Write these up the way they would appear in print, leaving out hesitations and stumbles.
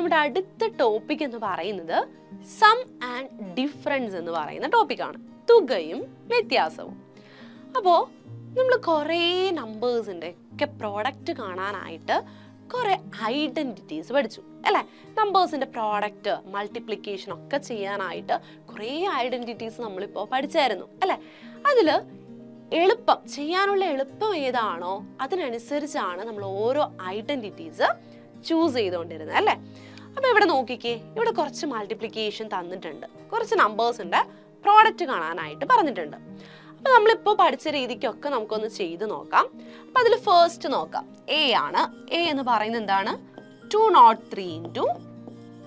നമ്മുടെ അടുത്ത ടോപ്പിക് എന്ന് പറയുന്നത് സം ആൻഡ് ഡിഫറൻസ് എന്ന് പറയുന്ന ടോപ്പിക്കാണ്, തുകയും വ്യത്യാസവും. അപ്പോൾ നമ്മൾ കുറേ നമ്പേഴ്സിൻ്റെ ഒക്കെ പ്രോഡക്റ്റ് കാണാനായിട്ട് കുറേ ഐഡൻറ്റിറ്റീസ് പഠിച്ചു അല്ലേ? നമ്പേഴ്സിൻ്റെ പ്രോഡക്റ്റ് മൾട്ടിപ്ലിക്കേഷൻ ഒക്കെ ചെയ്യാനായിട്ട് കുറേ ഐഡൻറ്റിറ്റീസ് നമ്മളിപ്പോൾ പഠിച്ചായിരുന്നു അല്ലേ? അതിൽ ചെയ്യാനുള്ള എളുപ്പം ഏതാണോ അതിനനുസരിച്ചാണ് നമ്മൾ ഓരോ ഐഡൻറ്റിറ്റീസ് ചൂസ് ചെയ്തുകൊണ്ടിരുന്നത് അല്ലേ? അപ്പോൾ ഇവിടെ നോക്കിക്കേ, ഇവിടെ കുറച്ച് മൾട്ടിപ്ലിക്കേഷൻ തന്നിട്ടുണ്ട്, കുറച്ച് നമ്പേഴ്സിൻ്റെ പ്രോഡക്റ്റ് കാണാനായിട്ട് പറഞ്ഞിട്ടുണ്ട്. അപ്പോൾ നമ്മളിപ്പോൾ പഠിച്ച രീതിക്കൊക്കെ നമുക്കൊന്ന് ചെയ്ത് നോക്കാം. അപ്പോൾ അതിൽ ഫസ്റ്റ് നോക്കാം, എ ആണ്. എ എന്ന് പറയുന്നത് എന്താണ്? 203 ×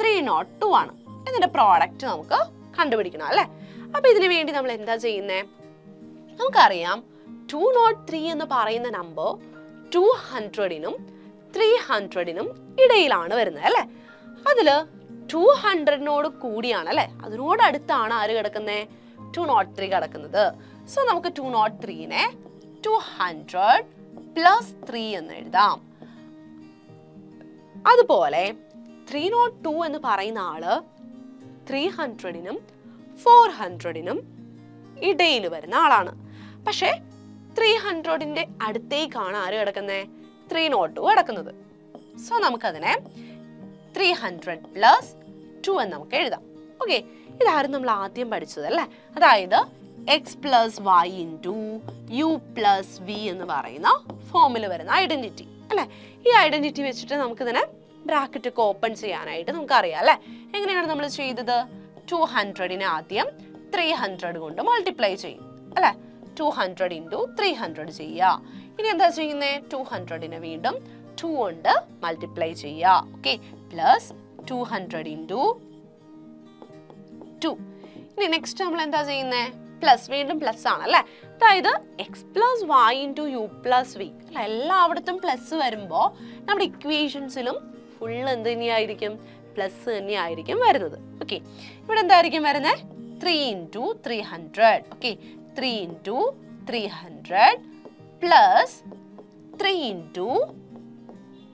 302 ആണ്. ഇതിൻ്റെ പ്രോഡക്റ്റ് നമുക്ക് കണ്ടുപിടിക്കണം അല്ലേ? അപ്പോൾ ഇതിനു വേണ്ടി നമ്മൾ എന്താ ചെയ്യുന്നത്? നമുക്കറിയാം 203 എന്ന് പറയുന്ന നമ്പർ 200-നും 300-നും ഇടയിലാണ് വരുന്നത് അല്ലേ? അതിൽ 200-നോട് കൂടിയാണ് അല്ലേ, അതിനോട് അടുത്താണ് ആര് കിടക്കുന്നത്? 203 കിടക്കുന്നത്. സോ നമുക്ക് 203-നെ 200 + 3 എന്ന് എഴുതാം. അതുപോലെ 302 എന്ന് പറയുന്ന ആള് 300-നും 400-നും ഇടയിൽ വരുന്ന ആളാണ്. പക്ഷേ 300-ന്റെ അടുത്തേക്കാണ് ആര് കിടക്കുന്നത്? 302 കിടക്കുന്നത്. സോ നമുക്കതിനെ 300 + 2 എന്ന് നമുക്ക് എഴുതാം. ഓക്കെ, ഇതാരും നമ്മൾ ആദ്യം പഠിച്ചത് അല്ലേ? അതായത് x + y × u + v എന്ന് പറയുന്ന ഫോമിൽ വരുന്ന ഐഡന്റിറ്റി അല്ലേ? ഈ ഐഡന്റിറ്റി വെച്ചിട്ട് നമുക്കിതിനെ ബ്രാക്കറ്റ് ഒക്കെ ഓപ്പൺ ചെയ്യാനായിട്ട് നമുക്കറിയാം അല്ലേ? എങ്ങനെയാണ് നമ്മൾ ചെയ്തത്? 200-നെ ആദ്യം 300 കൊണ്ട് മൾട്ടിപ്ലൈ ചെയ്യും അല്ലേ? 200 × 300 ചെയ്യുക. ഇനി എന്താ ചെയ്യുന്നത്? 200-നെ വീണ്ടും 2 കൊണ്ട് മൾട്ടിപ്ലൈ ചെയ്യുക. Okay, plus 200 × 2. ഇനി നെക്സ്റ്റ് നമ്മൾ എന്താ ചെയ്യുന്നത്? പ്ലസ്, വീണ്ടും പ്ലസ് ആണ് അല്ലേ? അതായത് x + y × u + v അല്ല, എല്ലായിടത്തും പ്ലസ് വരുമ്പോൾ നമ്മുടെ ഇക്വേഷൻസിലും ഫുൾ എന്ത് തന്നെയായിരിക്കും? പ്ലസ് തന്നെയായിരിക്കും വരുന്നത്. ഓക്കെ, ഇവിടെ എന്തായിരിക്കും വരുന്നത്? 3 × 300. ഓക്കെ, 3 × 300 + 3 ×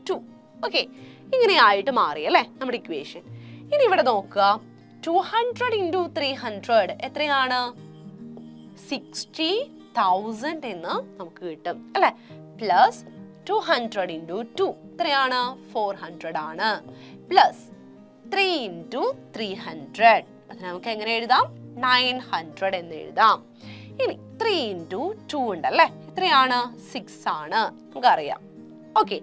2. ഓക്കെ, ഇങ്ങനെയായിട്ട് മാറി അല്ലേ നമ്മുടെ ഇക്വേഷൻ. ഇനി ഇവിടെ നോക്കുക, 200 × 300 എത്രയാണ്? 60,000 എന്ന് നമുക്ക് കിട്ടും അല്ലേ? പ്ലസ് 200 × 2 എത്രയാണ്? 400 ആണ്. പ്ലസ് 3 × 300 അത് നമുക്ക് എങ്ങനെ എഴുതാം? 900 എന്ന് എഴുതാം. ഇനി 3 × 2 ഉണ്ടല്ലേ, എത്രയാണ്? 6 ആണ്, നമുക്കറിയാം. ഓക്കെ,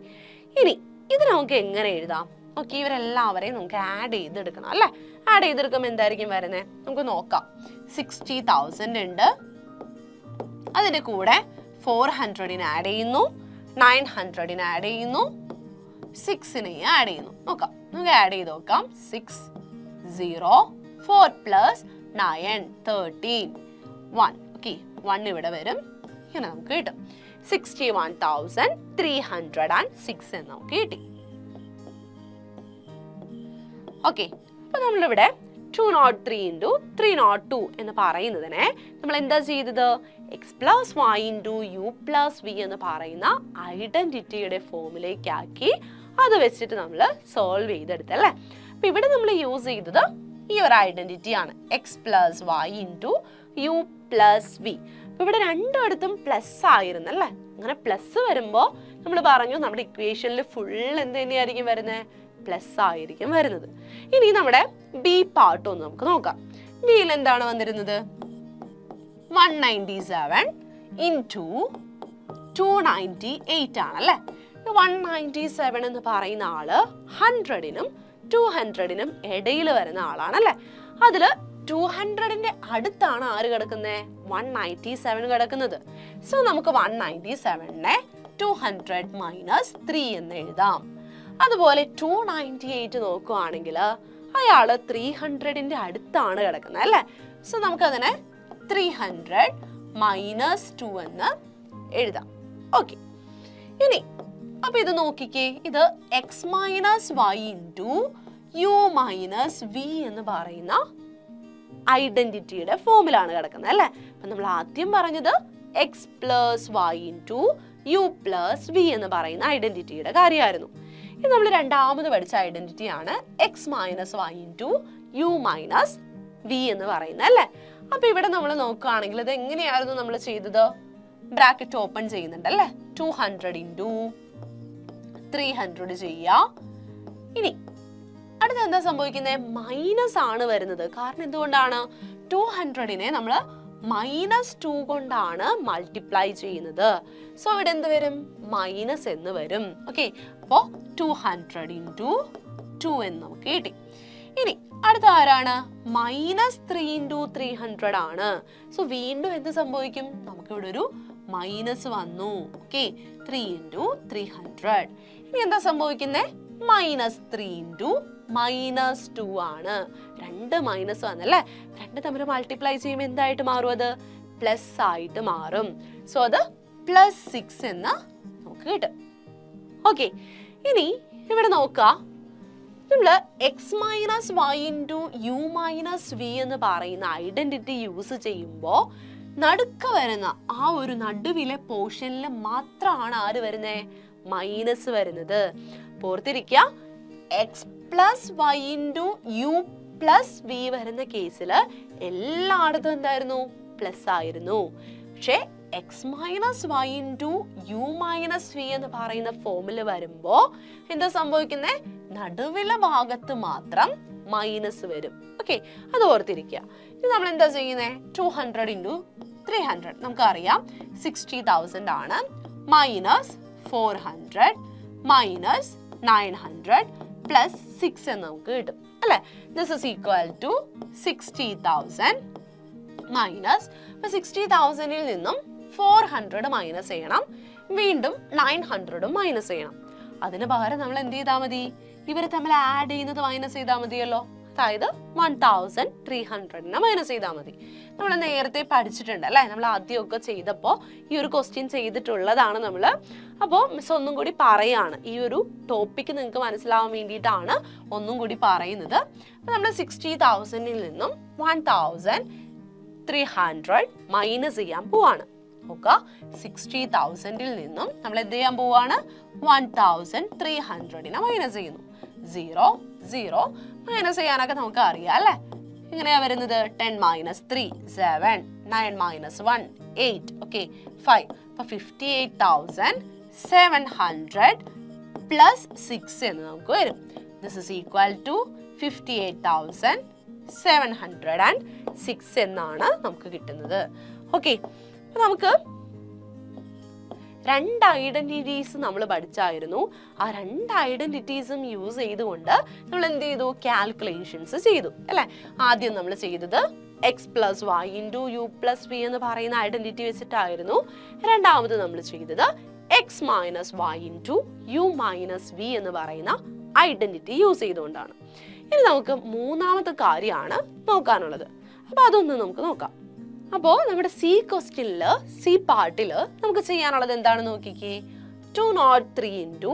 ഇനി ഇത് നമുക്ക് എങ്ങനെ എഴുതാം? ഓക്കെ, ഇവരെല്ലാവരെയും നമുക്ക് ആഡ് ചെയ്തെടുക്കണം അല്ലേ? ആഡ് ചെയ്തെടുക്കുമ്പോൾ എന്തായിരിക്കും വരുന്നത്? നമുക്ക് നോക്കാം. 60,000 ഉണ്ട്, അതിൻ്റെ കൂടെ 400-നെ ആഡ് ചെയ്യുന്നു, 900-നെ ആഡ് ചെയ്യുന്നു, 6-നെയും ആഡ് ചെയ്യുന്നു. നോക്കാം, നമുക്ക് ആഡ് ചെയ്ത് നോക്കാം. 6 0 4 + 9 13 1. ഓക്കെ, 1 ഇവിടെ വരും, ഇങ്ങനെ നമുക്ക് കിട്ടും. 61,306 എന്ന് നമുക്ക് കിട്ടി. ഓക്കെ, അപ്പൊ നമ്മളിവിടെ 203 × 302 എന്ന് പറയുന്നതിനെ നമ്മൾ എന്താ ചെയ്തത്? x + y × u + v എന്ന് പറയുന്ന ഐഡന്റിറ്റിയുടെ ഫോമിലേക്കാക്കി അത് വെച്ചിട്ട് നമ്മൾ സോൾവ് ചെയ്തെടുത്തല്ലേ? അപ്പൊ ഇവിടെ നമ്മൾ യൂസ് ചെയ്തത് ഈ ഒരു ഐഡന്റിറ്റി ആണ്, x + y × u + v. അപ്പൊ ഇവിടെ രണ്ടിടത്തും പ്ലസ് ആയിരുന്നല്ലേ? അങ്ങനെ പ്ലസ് വരുമ്പോൾ നമ്മൾ പറഞ്ഞു നമ്മുടെ ഇക്വേഷനിൽ ഫുൾ എന്ത് തന്നെയായിരിക്കും വരുന്നത്? പ്ലസ് ആയിരിക്കും വരുന്നത്. ഇനി നമ്മുടെ ബി പാർട്ട് ഒന്ന് നമുക്ക് നോക്കാം. ബിയിൽ എന്താണ് വന്നിരുന്നത്? 197 × 298 ആണല്ലേ? 197 എന്ന് പറയുന്ന ആള് 100-നും 200-നും ഇടയിൽ വരുന്ന ആളാണല്ലേ? അതിൽ 200-ന്റെ അടുത്താണ് ആര് കിടക്കുന്നത്? 197 കിടക്കുന്നത്. സോ നമുക്ക് 197-നെ 200 - 3 എന്ന് എഴുതാം. അതുപോലെ 298 നോക്കുകയാണെങ്കിൽ അയാള് 300-ന്റെ അടുത്താണ് കിടക്കുന്നത് അല്ലേ? സോ നമുക്കതിനെ 300 - 2 എന്ന് എഴുതാം. ഓക്കെ, ഇനി അപ്പൊ ഇത് നോക്കിക്കേ, ഇത് x - y × u - v എന്ന് പറയുന്ന ഐഡന്റിറ്റിയുടെ ഫോമിലാണ് കിടക്കുന്നത് അല്ലേ? അപ്പൊ നമ്മൾ ആദ്യം പറഞ്ഞത് x + y × u + v എന്ന് പറയുന്ന ഐഡന്റിറ്റിയുടെ കാര്യമായിരുന്നു. ഇത് നമ്മൾ രണ്ടാമത് പഠിച്ച ഐഡന്റിറ്റി ആണ് x minus y into u minus v എന്ന് പറയുന്നത് അല്ലേ. അപ്പൊ ഇവിടെ നമ്മൾ നോക്കുകയാണെങ്കിൽ ഇത് എങ്ങനെയായിരുന്നു നമ്മൾ ചെയ്തത്? ബ്രാക്കറ്റ് ഓപ്പൺ ചെയ്യുന്നുണ്ട് അല്ലേ. 200 ഇൻറ്റു 300 ചെയ്യാം. ഇനി അടുത്ത എന്താ സംഭവിക്കുന്നത്? മൈനസ് ആണ് വരുന്നത്. കാരണം എന്തുകൊണ്ടാണ്? 200നെ നമ്മൾ -2 കൊണ്ടാണ് മൾട്ടിപ്ലൈ ചെയ്യുന്നത്. സോ ഇവിടെ എന്ത് വരും? മൈനസ് എന്ന് വരും. ഓക്കെ, അപ്പോ 200 ഇൻറ്റു 2 എന്ന് നമുക്ക് കിട്ടി. ഇനി അടുത്ത ആരാണ്? -3 ഇൻറ്റു 300 ആണ്. സോ വീണ്ടും എന്ത് സംഭവിക്കും? നമുക്ക് ഇവിടെ ഒരു മൈനസ് വന്നു. Okay, 3 into 300. ഇനി എന്താ സംഭവിക്കുന്നത്? -3 ഇൻറ്റു -2 ആണ്. രണ്ട് മൈനസ് വന്നല്ലേ. രണ്ട് തമ്മിൽ മൾട്ടിപ്ലൈ ചെയ്യുമ്പോൾ എന്തായിട്ട് മാറും? അത് പ്ലസ് ആയിട്ട് മാറും. സോ അത് +6 എന്ന് നമുക്ക് കിട്ടും. ഓക്കെ, ഇനി ഇവിടെ നോക്കാം. നമ്മള് x minus y into u minus v എന്ന് പറയുന്ന ഐഡന്റിറ്റി യൂസ് ചെയ്യുമ്പോൾ നടുക്ക് വരുന്ന ആ ഒരു നടുവിലെ പോർഷനിൽ മാത്രമാണ് ആര് വരുന്നേ? മൈനസ് വരുന്നത്. ഓർത്തിരിക്കുക, x plus y into u plus v വരുന്ന കേസിൽ എല്ലായിടത്തും എന്തായിരുന്നു? പ്ലസ് ആയിരുന്നു. പക്ഷേ x minus y into u minus v എന്ന് പറയുന്ന ഫോമിൽ വരുമ്പോ എന്താ സംഭവിക്കുന്നത്? നടുവിലെ ഭാഗത്ത് മാത്രം മൈനസ് വരും. ഓക്കെ, അത് ഓർത്തിരിക്കുക. ഇത് നമ്മൾ എന്താ ചെയ്യുന്നത്? 200 ഇൻറ്റു 300 നമുക്കറിയാം 60,000 ആണ്. -400 -900 പ്ലസ് 6 എന്ന് നമുക്ക് കിട്ടും അല്ലെ. This is equal to 60,000 minus 60,000ൽ നിന്നും 400 മൈനസ് ചെയ്യണം. വീണ്ടും 900 മൈനസ് ചെയ്യണം. അതിന് പകരം നമ്മൾ എന്ത് ചെയ്താൽ മതി? ഇവർ തമ്മിൽ ആഡ് ചെയ്യുന്നത് മൈനസ് ചെയ്താൽ മതിയല്ലോ. അതായത് 1300 മൈനസ് ചെയ്താൽ മതി. നമ്മൾ നേരത്തെ പഠിച്ചിട്ടുണ്ട് അല്ലേ. നമ്മൾ ആദ്യമൊക്കെ ചെയ്തപ്പോൾ ഈ ഒരു ക്വസ്റ്റ്യൻ ചെയ്തിട്ടുള്ളതാണ് നമ്മൾ. അപ്പോൾ മിസ് ഒന്നും കൂടി പറയാണ്. ഈ ഒരു ടോപ്പിക്ക് നിങ്ങൾക്ക് മനസ്സിലാവാൻ വേണ്ടിയിട്ടാണ് ഒന്നും കൂടി പറയുന്നത്. അപ്പോൾ നമ്മൾ 60,000ൽ നിന്നും 1300 മൈനസ് ചെയ്യാൻ പോവാണ്. നോക്കുക, 60,000ൽ നിന്നും നമ്മൾ എന്ത് ചെയ്യാൻ പോവാണ്? 1300 മൈനസ് ചെയ്യുന്നു. 0 0 മൈനസ് ചെയ്യാനൊക്കെ നമുക്ക് അറിയാം അല്ലേ. എങ്ങനെയാ വരുന്നത്? 10 - 3 7 9 - 1 8 ഓക്കെ 5. അപ്പൊ 58,700 പ്ലസ് 6 എന്ന് നമുക്ക് വരും. ദിസ് ഇസ് ഈക്വൽ ടു 58,706 എന്നാണ് നമുക്ക് കിട്ടുന്നത്. ഓക്കെ, അപ്പൊ നമുക്ക് രണ്ട് ഐഡന്റിറ്റീസ് നമ്മൾ പഠിച്ചായിരുന്നു. ആ രണ്ട് ഐഡന്റിറ്റീസും യൂസ് ചെയ്തുകൊണ്ട് നമ്മൾ എന്ത് ചെയ്തു? കാൽക്കുലേഷൻസ് ചെയ്തു അല്ലെ. ആദ്യം നമ്മൾ ചെയ്തത് x plus y into u plus v എന്ന് പറയുന്ന ഐഡന്റിറ്റി വെച്ചിട്ടായിരുന്നു. രണ്ടാമത് നമ്മൾ ചെയ്തത് x minus y into u minus v എന്ന് പറയുന്ന ഐഡന്റിറ്റി യൂസ് ചെയ്തുകൊണ്ടാണ്. ഇനി നമുക്ക് മൂന്നാമത്തെ കാര്യമാണ് നോക്കാനുള്ളത്. അപ്പൊ അതൊന്ന് നമുക്ക് നോക്കാം. അപ്പോൾ നമ്മുടെ സി ക്വസ്റ്റ്യനിൽ സി പാർട്ടിൽ നമുക്ക് ചെയ്യാനുള്ളത് എന്താണെന്ന് നോക്കിക്കേ. 203 ഇൻറ്റു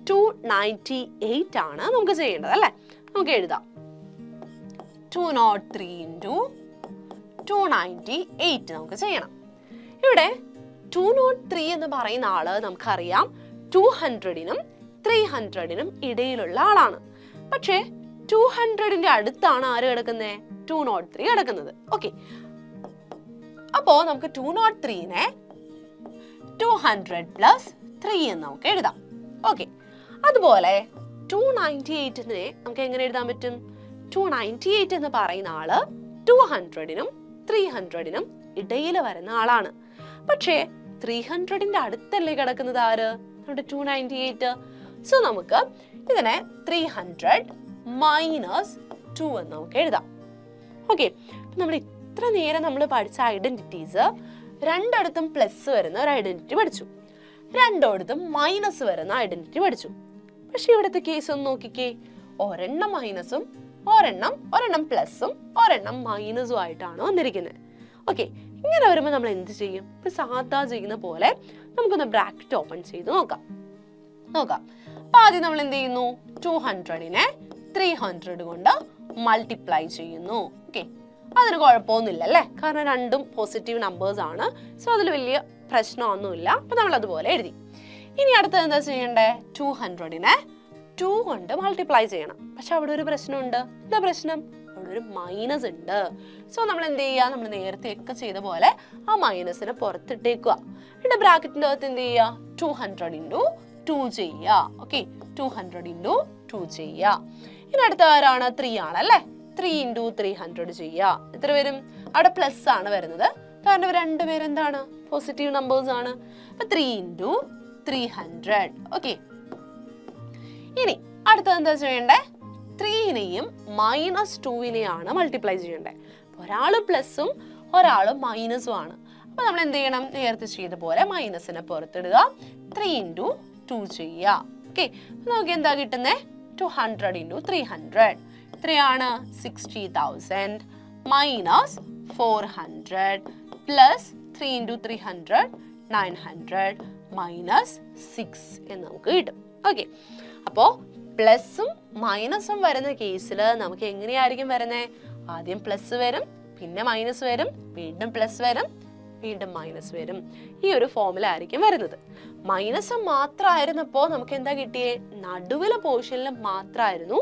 298 ആണ് നമുക്ക് ചെയ്യേണ്ടത് അല്ലേ. നമുക്ക് എഴുതാം 203 ഇൻറ്റു 298 നമുക്ക് ചെയ്യണം. ഇവിടെ 203 എന്ന് പറയുന്ന ആള് നമുക്കറിയാം 200നും 300നും ഇടയിലുള്ള ആളാണ്. പക്ഷേ 200ന്റെ അടുത്താണ് ആര് കിടക്കുന്നത്? 203 കിടക്കുന്നത്. ഓക്കെ, അപ്പോ നമുക്ക് 203നെ 200 പ്ലസ് 3 എന്ന് നമുക്ക് എഴുതാം. ഓക്കെ, അതുപോലെ 298നെ നമുക്ക് എങ്ങനെ എഴുതാൻ പറ്റും? 298 എന്ന് പറയുന്ന ആള് 200നും 300നും ഇടയിൽ വരുന്ന ആളാണ്. പക്ഷേ 300ന്റെ അടുത്തല്ലേ കിടക്കുന്നത് ആര്? നമ്മുടെ 298. സോ നമുക്ക് ഇതിനെ 300 മൈനസ് 2 എന്ന് നമുക്ക് എഴുതാം. ഓക്കെ, നമ്മൾ ഇത്ര നേരം നമ്മൾ പഠിച്ച ഐഡന്റിറ്റീസ് രണ്ടിടത്തും പ്ലസ് വരുന്ന ഒരു ഐഡന്റിറ്റി പഠിച്ചു, രണ്ടിടത്തും മൈനസ് വരുന്ന ഐഡന്റിറ്റി പഠിച്ചു. പക്ഷെ ഇവിടുത്തെ കേസ് ഒന്ന് നോക്കിക്കേ, ഒരെണ്ണം മൈനസും ഒരെണ്ണം പ്ലസും ഒരെണ്ണം മൈനസും ആയിട്ടാണ് വന്നിരിക്കുന്നത്. ഓക്കെ, ഇങ്ങനെ വരുമ്പോൾ നമ്മൾ എന്ത് ചെയ്യും? ഇപ്പൊ സാധാ ചെയ്യുന്ന പോലെ നമുക്കൊന്ന് ബ്രാക്കറ്റ് ഓപ്പൺ ചെയ്ത് നോക്കാം. അപ്പൊ ആദ്യം നമ്മൾ എന്ത് ചെയ്യുന്നു? 200നെ 300 കൊണ്ട് മൾട്ടിപ്ലൈ ചെയ്യുന്നു. ഓക്കെ, അതിന് കുഴപ്പമൊന്നുമില്ല അല്ലേ, കാരണം രണ്ടും പോസിറ്റീവ് നമ്പേഴ്സ് ആണ്. സോ അതിൽ വലിയ പ്രശ്നമൊന്നുമില്ല. അപ്പൊ നമ്മൾ അതുപോലെ എഴുതി. ഇനി അടുത്തത് എന്താ ചെയ്യണ്ടേ? 200നെ 2 കൊണ്ട് മൾട്ടിപ്ലൈ ചെയ്യണം. പക്ഷെ അവിടെ ഒരു പ്രശ്നമുണ്ട്. എന്താ പ്രശ്നം? അവിടെ ഒരു മൈനസ് ഉണ്ട്. സോ നമ്മൾ എന്ത് ചെയ്യുക? നമ്മൾ നേരത്തെ ഒക്കെ ചെയ്ത പോലെ ആ മൈനസിനെ പുറത്തിട്ടേക്കുക. എന്നിട്ട് ബ്രാക്കറ്റിന്റെ അകത്ത് എന്ത് ചെയ്യുക? 200 ഇൻറ്റു 2 ചെയ്യുക. ഓക്കെ, 200 ഇൻറ്റു 2 ചെയ്യുക. ഇനി അടുത്ത ആരാണ്? 3 ആണ് അല്ലേ? 3 ഇൻറ്റു 300 ചെയ്യുക. എത്ര വരും? അവിടെ പ്ലസ് ആണ് വരുന്നത്, കാരണം രണ്ടുപേരും എന്താണ്? പോസിറ്റീവ് നമ്പേഴ്സ് ആണ്. 3 ഇൻറ്റു 300. ഓക്കെ, ഇനി അടുത്തത് എന്താ ചെയ്യണ്ടേ? 3നെയും -2നെയാണ് മൾട്ടിപ്ലൈ ചെയ്യണ്ടേ. ഒരാള് പ്ലസും ഒരാള് മൈനസും ആണ്. അപ്പൊ നമ്മൾ എന്ത് ചെയ്യണം? നേരത്തെ ചെയ്ത പോലെ മൈനസിനെ പുറത്തിടുക, 3 ഇൻറ്റു 2 ചെയ്യുക. ഓക്കെ, നമുക്ക് എന്താ കിട്ടുന്നേ? 200 ഇൻറ്റു 300 എത്രയാണ്? 60,000 മൈനസ് 400 പ്ലസ് 3 ഇൻറ്റു 300 900 മൈനസ് 6 എന്ന് നമുക്ക് കിട്ടും. ഓക്കെ, അപ്പോൾ പ്ലസും മൈനസും വരുന്ന കേസിൽ നമുക്ക് എങ്ങനെയായിരിക്കും വരുന്നത്? ആദ്യം പ്ലസ് വരും, പിന്നെ മൈനസ് വരും, വീണ്ടും പ്ലസ് വരും, വീണ്ടും മൈനസ് വരും. ഈ ഒരു ഫോമിലായിരിക്കും വരുന്നത്. മൈനസ് മാത്രമായിരുന്നപ്പോൾ നമുക്ക് എന്താ കിട്ടിയേ? നടുവിലെ പോർഷനിൽ മാത്രമായിരുന്നു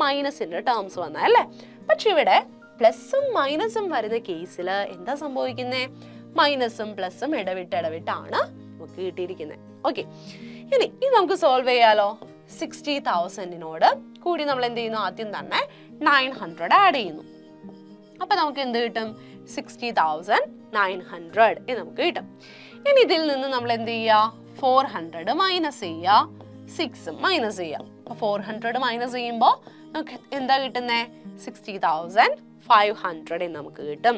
മൈനസിന്റെ ടേംസ് വന്നത് അല്ലേ? പക്ഷെ ഇവിടെ പ്ലസും മൈനസും വരുന്ന കേസിൽ എന്താ സംഭവിക്കുന്നത്? മൈനസും പ്ലസും ഇടവിട്ടാണ് നമുക്ക് കിട്ടിയിരിക്കുന്നത്. ഓക്കെ, ഇനി നമുക്ക് സോൾവ് ചെയ്യാലോ. 60,000നോട് കൂടി നമ്മൾ എന്ത് ചെയ്യുന്നു? ആദ്യം തന്നെ 900 ആഡ് ചെയ്യുന്നു. അപ്പൊ നമുക്ക് എന്ത് കിട്ടും? 60,900 എന്ന് നമുക്ക് കിട്ടും. ഇനി ഇതിൽ നിന്ന് നമ്മൾ എന്ത് ചെയ്യുക? 400 മൈനസ് ചെയ്യുക, 6 മൈനസ് ചെയ്യുക. അപ്പൊ 400 മൈനസ് ചെയ്യുമ്പോൾ നമുക്ക് എന്താ കിട്ടുന്നേ? 60,500 എന്ന് നമുക്ക് കിട്ടും.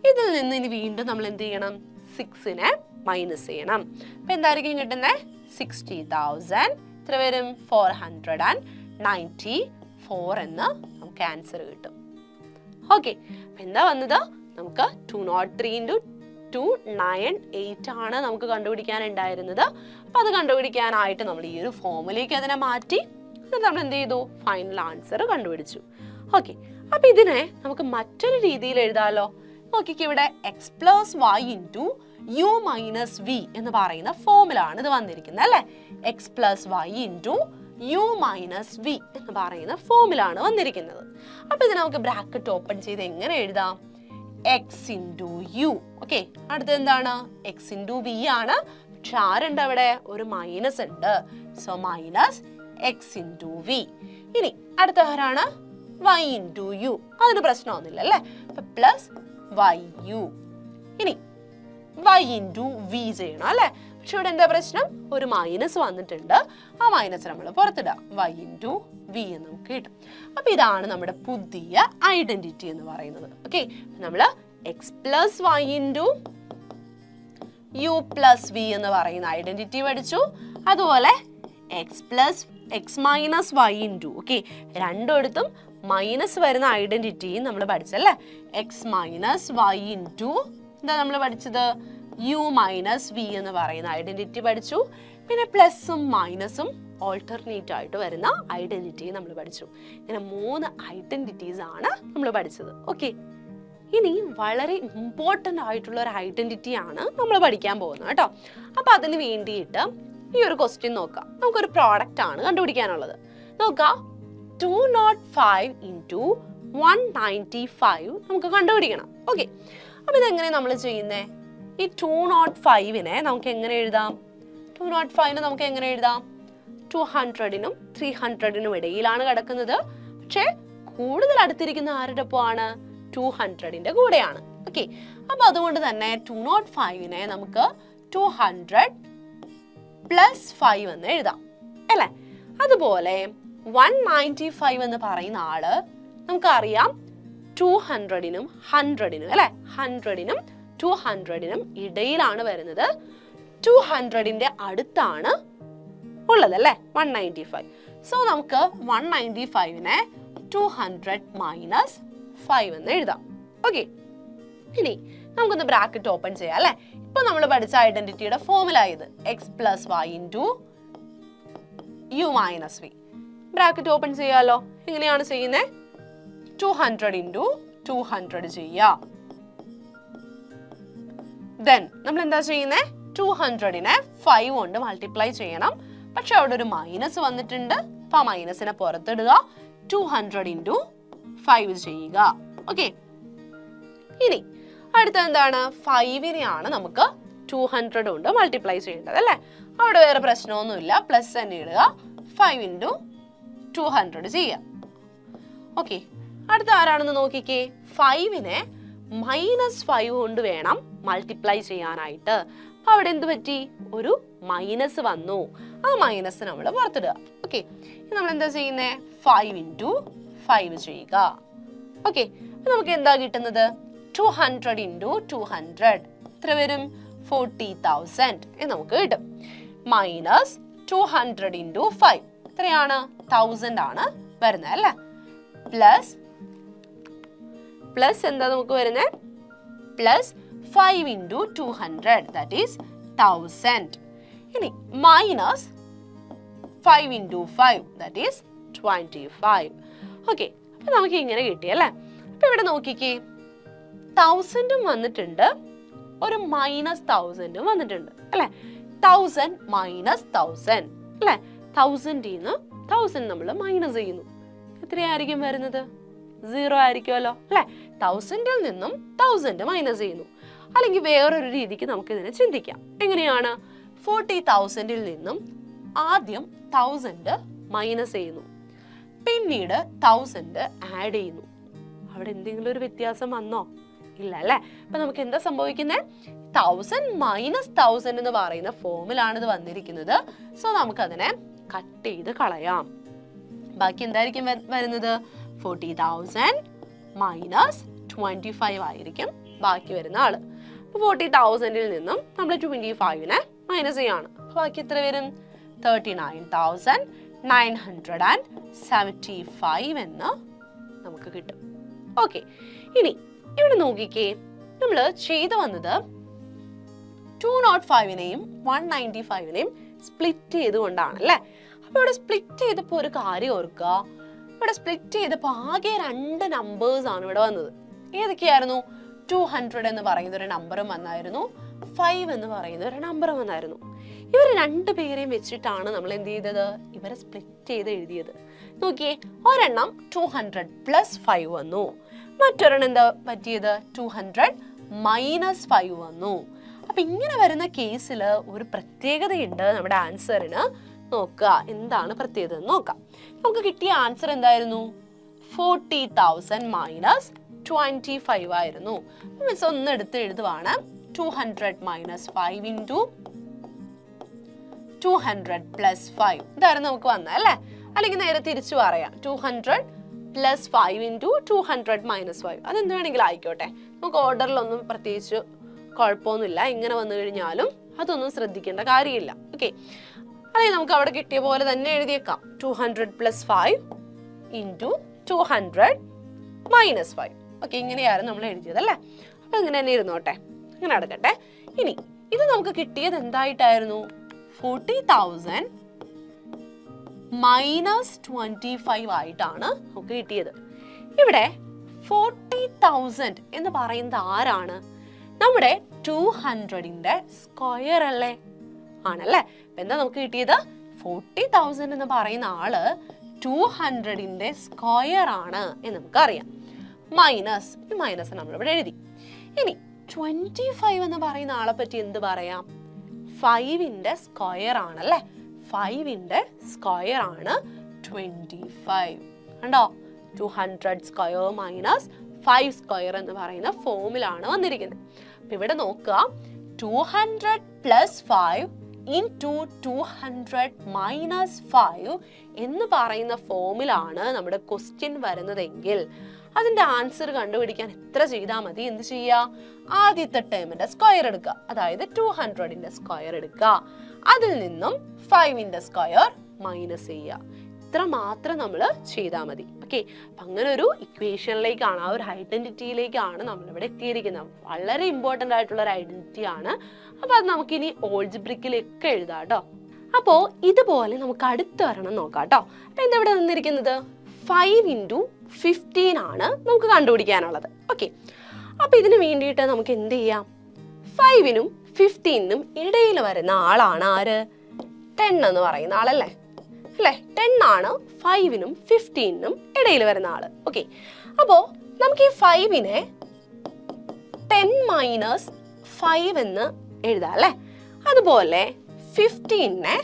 ഇതിൽ നിന്ന് ഇനി വീണ്ടും നമ്മൾ എന്ത് ചെയ്യണം? 6നെ മൈനസ് ചെയ്യണം. അപ്പൊ എന്തായിരിക്കും കിട്ടുന്നേ? 60,000 എത്ര വരും? 494 എന്ന് നമുക്ക് ആൻസർ കിട്ടും. ഓക്കെ, അപ്പൊ എന്താ വന്നത്? നമുക്ക് 203 ഇൻറ്റു 298 ആണ് നമുക്ക് കണ്ടുപിടിക്കാൻ ഉണ്ടായിരുന്നത്. അപ്പൊ അത് കണ്ടുപിടിക്കാനായിട്ട് നമ്മൾ ഈ ഒരു ഫോമിലേക്ക് അതിനെ മാറ്റി നമ്മൾ എന്ത് ചെയ്തു? ഫൈനൽ ആൻസർ കണ്ടുപിടിച്ചു. ഓക്കെ, അപ്പൊ ഇതിനെ നമുക്ക് മറ്റൊരു രീതിയിൽ എഴുതാലോ. നോക്കിക്ക്, ഇവിടെ x plus y into u minus v എന്ന് പറയുന്ന ഫോമിലാണ് ഇത് വന്നിരിക്കുന്നത് അല്ലെ? x plus y into u minus v എന്ന് പറയുന്ന ഫോമിലാണ് വന്നിരിക്കുന്നത്. അപ്പൊ ഇത് നമുക്ക് ബ്രാക്കറ്റ് ഓപ്പൺ ചെയ്ത് എങ്ങനെ എഴുതാം? x into u. ഓക്കെ, അടുത്തത് എന്താണ്? x ഇൻറ്റു v ആണ്. പക്ഷെ ആരുണ്ട് അവിടെ? ഒരു മൈനസ് ഉണ്ട്. So minus x into v. ഇനി അടുത്ത ആരാണ്? y into u. അതിന് പ്രശ്നമൊന്നുമില്ല അല്ലേ? അപ്പൊ പ്ലസ് yu. ഇനി y ഇൻറ്റു v ചെയ്യണം അല്ലെ? പക്ഷെ ഇവിടെ എന്താ പ്രശ്നം? ഒരു മൈനസ് വന്നിട്ടുണ്ട്. ആ മൈനസ് നമ്മൾ പുറത്തിടാം. y ഇൻറ്റു v എന്ന് നമുക്ക് കിട്ടും. അപ്പൊ ഇതാണ് നമ്മുടെ പുതിയ ഐഡന്റിറ്റി എന്ന് പറയുന്നത്. ഓക്കെ, നമ്മൾ x plus y into u plus v എന്ന് പറയുന്ന ഐഡന്റിറ്റി പഠിച്ചു. അതുപോലെ x minus y into, okay, രണ്ടിടത്തും മൈനസ് വരുന്ന ഐഡന്റിറ്റിയും നമ്മൾ പഠിച്ചല്ലേ? x മൈനസ് y ഇൻറ്റു എന്താ നമ്മൾ പഠിച്ചത്? u മൈനസ് v എന്ന് പറയുന്ന ഐഡന്റിറ്റി പഠിച്ചു. പിന്നെ പ്ലസും മൈനസും ഓൾട്ടർനേറ്റ് ആയിട്ട് വരുന്ന ഐഡന്റിറ്റി നമ്മൾ പഠിച്ചു. ഇങ്ങനെ 3 ഐഡന്റിറ്റീസ് ആണ് നമ്മൾ പഠിച്ചത്. ഓക്കെ, ഇനി വളരെ ഇമ്പോർട്ടൻ്റ് ആയിട്ടുള്ള ഒരു ഐഡന്റിറ്റി ആണ് നമ്മൾ പഠിക്കാൻ പോകുന്നത് കേട്ടോ. അപ്പൊ അതിന് വേണ്ടിയിട്ട് ഈ ഒരു ക്വസ്റ്റ്യൻ നോക്കാം. നമുക്കൊരു പ്രോഡക്റ്റ് ആണ് കണ്ടുപിടിക്കാനുള്ളത്. നോക്കാം, 205 ഇൻറ്റു 195 നമുക്ക് കണ്ടുപിടിക്കണം. ഓക്കെ, അപ്പൊ ഇതെങ്ങനെ നമ്മൾ ചെയ്യുന്നേ? ഈ 205നെ നമുക്ക് എങ്ങനെ എഴുതാം? 205നെ നമുക്ക് എങ്ങനെ എഴുതാം? 200നും 300നും ഇടയിലാണ് കിടക്കുന്നത്. പക്ഷെ കൂടുതൽ അടുത്തിരിക്കുന്ന ആരുടെ ഒപ്പമാണ്? 200ന്റെ കൂടെയാണ്. ഓക്കെ, അപ്പൊ അതുകൊണ്ട് തന്നെ 205നെ നമുക്ക് 200 പ്ലസ് 5 എന്ന് എഴുതാം അല്ലെ? അതുപോലെ 195 എന്ന് പറയുന്ന ആള് നമുക്കറിയാം 200നും 100നും അല്ലെ? 100നും 200നും ഇടയിലാണ് വരുന്നത്. 200ന്റെ അടുത്താണ് ഉള്ളത് അല്ലെ? 195. സോ നമുക്ക് 195നെ 200 മൈനസ് 5 എന്ന് എഴുതാം. ഓക്കെ, ഇനി നമുക്കൊന്ന് ബ്രാക്കറ്റ് ഓപ്പൺ ചെയ്യാം അല്ലെ? ഇപ്പൊ നമ്മൾ പഠിച്ച ഐഡന്റിറ്റിയുടെ ഫോർമുല ഇത് x plus y into u minus v. Bracket open ചെയ്യാലോ. എങ്ങനെയാണ് ചെയ്യുന്നത്? 200 ഇൻറ്റു 200 ചെയ്യാം. ദെൻ നമ്മൾ എന്താ ചെയ്യുന്നത്? 200നെ 5 കൊണ്ട് മൾട്ടിപ്ലൈ ചെയ്യണം. പക്ഷെ അവിടെ ഒരു മൈനസ് വന്നിട്ടുണ്ട്. അപ്പൊ ആ മൈനസിനെ പുറത്തിടുക, 200 ഇൻറ്റു 5 ചെയ്യുക. ഓക്കെ, ഇനി അടുത്ത എന്താണ്? 5നെയാണ് നമുക്ക് 200 കൊണ്ട് മൾട്ടിപ്ലൈ ചെയ്യേണ്ടത് അല്ലേ? അവിടെ വേറെ പ്രശ്നമൊന്നുമില്ല, പ്ലസ് തന്നെ ഇടുക, 5 ഇൻറ്റു 200 ചെയ്യാം. ഓക്കെ, അടുത്ത ആരാണെന്ന് നോക്കിക്കേ. 5നെ -5 കൊണ്ട് വേണം മൾട്ടിപ്ലൈ ചെയ്യാനായിട്ട്. അപ്പൊ അവിടെ എന്ത് പറ്റി? ഒരു മൈനസ് വന്നു. ആ മൈനസ് നമ്മൾ പുറത്തിടുക. ഓക്കെ, നമ്മൾ എന്താ ചെയ്യുന്നേ? 5 ഇൻറ്റു 5 ചെയ്യുക. ഓക്കെ, നമുക്ക് എന്താ കിട്ടുന്നത്? 200 ഇൻറ്റു 200 എത്ര വരും? 40,000 എന്ന് നമുക്ക് കിട്ടും. മൈനസ് 200 ഇൻറ്റു 5 എത്രയാണ്? 1000 ആണ് വരുന്നത് അല്ലേ? പ്ലസ് എന്താ നമുക്ക് വരുന്നത്? Plus 5 into 200 that is 1000. ഇനി minus 5 into 5 that is 25. Okay, അപ്പൊ നമുക്ക് ഇങ്ങനെ കിട്ടിയല്ലേ? അപ്പൊ ഇവിടെ നോക്കിക്കേ, 1000 വന്നിട്ടുണ്ട്, ഒരു -1000 വന്നിട്ടുണ്ട് അല്ലെ? 1000 മൈനസ് 1000 അല്ലെ? 1000 നമ്മൾ മൈനസ് ചെയ്യുന്നു. എത്രയായിരിക്കും വരുന്നത്? 0 ആയിരിക്കുമല്ലോ അല്ലെ? 1000 നിന്നും 1000 മൈനസ് ചെയ്യുന്നു. അല്ലെങ്കിൽ വേറൊരു രീതിക്ക് നമുക്ക് ഇതിനെ ചിന്തിക്കാം. എങ്ങനെയാണ്? 40,000 നിന്നും ആദ്യം 1000 മൈനസ് ചെയ്യുന്നു, പിന്നീട് 1000 ആഡ് ചെയ്യുന്നു. അവിടെ എന്തെങ്കിലും ഒരു വ്യത്യാസം വന്നോ? ഇല്ല അല്ലെ? അപ്പൊ നമുക്ക് എന്താ സംഭവിക്കുന്നത്? 1000 മൈനസ് 1000 എന്ന് പറയുന്ന ഫോമിലാണ് ഇത് വന്നിരിക്കുന്നത്. സോ നമുക്ക് അതിനെ കട്ട് ചെയ്ത് കളയാം. ബാക്കി എന്തായിരിക്കും വരുന്നത്? 40,000 മൈനസ് 25 ആയിരിക്കും ബാക്കി വരുന്ന ആള്. അപ്പൊ 40,000 നിന്നും നമ്മൾ 25നെ മൈനസ് ചെയ്യാണ്. ബാക്കി എത്ര വരും? 39,975 എന്ന് നമുക്ക് കിട്ടും. ഓക്കെ, ഇനി ഇവിടെ നോക്കിക്കേ, നമ്മൾ ചെയ്തു വന്നത് 205നെയും 195നെയും സ്പ്ലിറ്റ് ചെയ്തുകൊണ്ടാണ് അല്ലേ? അപ്പൊ ഇവിടെ സ്പ്ലിറ്റ് ചെയ്തപ്പോൾ ഒരു കാര്യം ഓർക്കുക, ഇവിടെ സ്പ്ലിറ്റ് ചെയ്തപ്പോൾ ആകെ 2 നമ്പേഴ്സ് ആണ് ഇവിടെ വന്നത്. ഏതൊക്കെയായിരുന്നു? 200 എന്ന് പറയുന്ന ഒരു നമ്പറും വന്നായിരുന്നു, 5 എന്ന് പറയുന്ന ഒരു നമ്പറും വന്നായിരുന്നു. ഇവർ 2 പേരെയും വെച്ചിട്ടാണ് നമ്മൾ എന്ത് ചെയ്തത്? ഇവരെ സ്പ്ലിറ്റ് ചെയ്ത് എഴുതിയത്. നോക്കിയേ, ഒരെണ്ണം 200 പ്ലസ് 5 വന്നു, മറ്റൊരെണ്ണം എന്താ പറ്റിയത്? 200 മൈനസ് 5 വന്നു. അപ്പൊ ഇങ്ങനെ വരുന്ന കേസിൽ ഒരു പ്രത്യേകതയുണ്ട് നമ്മുടെ ആൻസറിന്. നോക്കുക, എന്താണ് പ്രത്യേകത എന്ന് നോക്കാം. നമുക്ക് കിട്ടിയ ആൻസർ എന്തായിരുന്നു? 40,000 മൈനസ് 25 ആയിരുന്നു. മിസ് ഒന്ന് എടുത്ത് എഴുതുവാണ്. 200 മൈനസ് 5 ഇൻറ്റു 200 പ്ലസ് 5 ഇതായിരുന്നു നമുക്ക് വന്നത് അല്ലേ? അല്ലെങ്കിൽ നേരെ തിരിച്ചു പറയാം, 200 പ്ലസ് 5 ഇൻറ്റു 200 മൈനസ് 5. അതെന്ത് വേണമെങ്കിലും ആയിക്കോട്ടെ, നമുക്ക് ഓർഡറിലൊന്നും പ്രത്യേകിച്ച് കുഴപ്പമൊന്നുമില്ല. ഇങ്ങനെ വന്നു കഴിഞ്ഞാലും അതൊന്നും ശ്രദ്ധിക്കേണ്ട കാര്യമില്ല. ഓക്കെ, അല്ലെങ്കിൽ നമുക്ക് അവിടെ കിട്ടിയ പോലെ തന്നെ എഴുതിയേക്കാം. 200 പ്ലസ് 5 ഇൻറ്റു 200 മൈനസ് 5. ഓക്കെ, ഇങ്ങനെയായിരുന്നു നമ്മൾ എഴുതിയത് അല്ലേ? അപ്പൊ ഇങ്ങനെ തന്നെ ഇരുന്നോട്ടെ, ഇങ്ങനെ എടുക്കട്ടെ. ഇനി ഇത് നമുക്ക് കിട്ടിയത് എന്തായിട്ടായിരുന്നു? 40,000 മൈനസ് 25 ആയിട്ടാണ് നമുക്ക് കിട്ടിയത്. ഇവിടെ 40,000 എന്ന് പറയുന്നത് ആരാണ്? നമ്മുടെ 200ന്റെ സ്ക്വയർ അല്ലേ? ആണല്ലേ? എന്താ നമുക്ക് കിട്ടിയത്? 40,000 എന്ന് പറയുന്ന ആള് 200ന്റെ സ്ക്വയർ ആണ് എന്ന് നമുക്കറിയാം. മൈനസ്, ഈ മൈനസ് നമ്മളിവിടെ എഴുതി. ഇനി 25 എന്ന് പറയുന്ന ആളെ പറ്റി എന്ത് പറയാം? 5ന്റെ സ്ക്വയർ ആണല്ലേ? 5ന്റെ സ്ക്വയർ ആണ് 25. കണ്ടോ? 200 സ്ക്വയർ മൈനസ് 5 സ്ക്വയർ എന്ന് പറയുന്ന ഫോമിലാണ് വന്നിരിക്കുന്നത്. അപ്പൊ ഇവിടെ നോക്കുക, 200 പ്ലസ് 5 ഇൻറ്റു 200 മൈനസ് 5 എന്ന് പറയുന്ന ഫോമിലാണ് നമ്മുടെ ക്വസ്റ്റ്യൻ വരുന്നതെങ്കിൽ അതിന്റെ ആൻസർ കണ്ടുപിടിക്കാൻ എത്ര ചെയ്താൽ മതി? എന്ത് ചെയ്യുക? ആദ്യത്തെ ടേമിന്റെ സ്ക്വയർ എടുക്കുക, അതായത് 200ന്റെ സ്ക്വയർ എടുക്കുക, അതിൽ നിന്നും 5ന്റെ സ്ക്വയർ മൈനസ് ചെയ്യുക. ഇത്ര മാത്രം നമ്മൾ ചെയ്താൽ മതി. ഓക്കെ, അപ്പം അങ്ങനെ ഒരു ഇക്വേഷനിലേക്കാണ്, ആ ഒരു ഐഡന്റിറ്റിയിലേക്കാണ് നമ്മളിവിടെ എത്തിയിരിക്കുന്നത്. വളരെ ഇമ്പോർട്ടൻ്റ് ആയിട്ടുള്ള ഒരു ഐഡന്റിറ്റി ആണ്. അപ്പോൾ അത് നമുക്കിനി ഓൾജിബ്രിക്കിലൊക്കെ എഴുതാം കേട്ടോ. അപ്പോൾ ഇതുപോലെ നമുക്ക് അടുത്ത് വരണം നോക്കാം കേട്ടോ. അപ്പം എന്താ ഇവിടെ വന്നിരിക്കുന്നത്? 5 ഇൻറ്റു 15 ആണ് നമുക്ക് കണ്ടുപിടിക്കാനുള്ളത്. ഓക്കെ, അപ്പം ഇതിന് വേണ്ടിയിട്ട് നമുക്ക് എന്ത് ചെയ്യാം? 5നും 15നും ഇടയിൽ വരുന്ന ആളാണ് ആര്? 10 എന്ന് പറയുന്ന ആളല്ലേ? അല്ലേ? 10 ആണ് 5നും 15നും ഇടയിൽ വരുന്ന ആള്. ഓക്കെ, അപ്പോ നമുക്ക് ഈ 5നെ 10 മൈനസ് 5 എന്ന് എഴുതാം അല്ലേ? അതുപോലെ 15നെ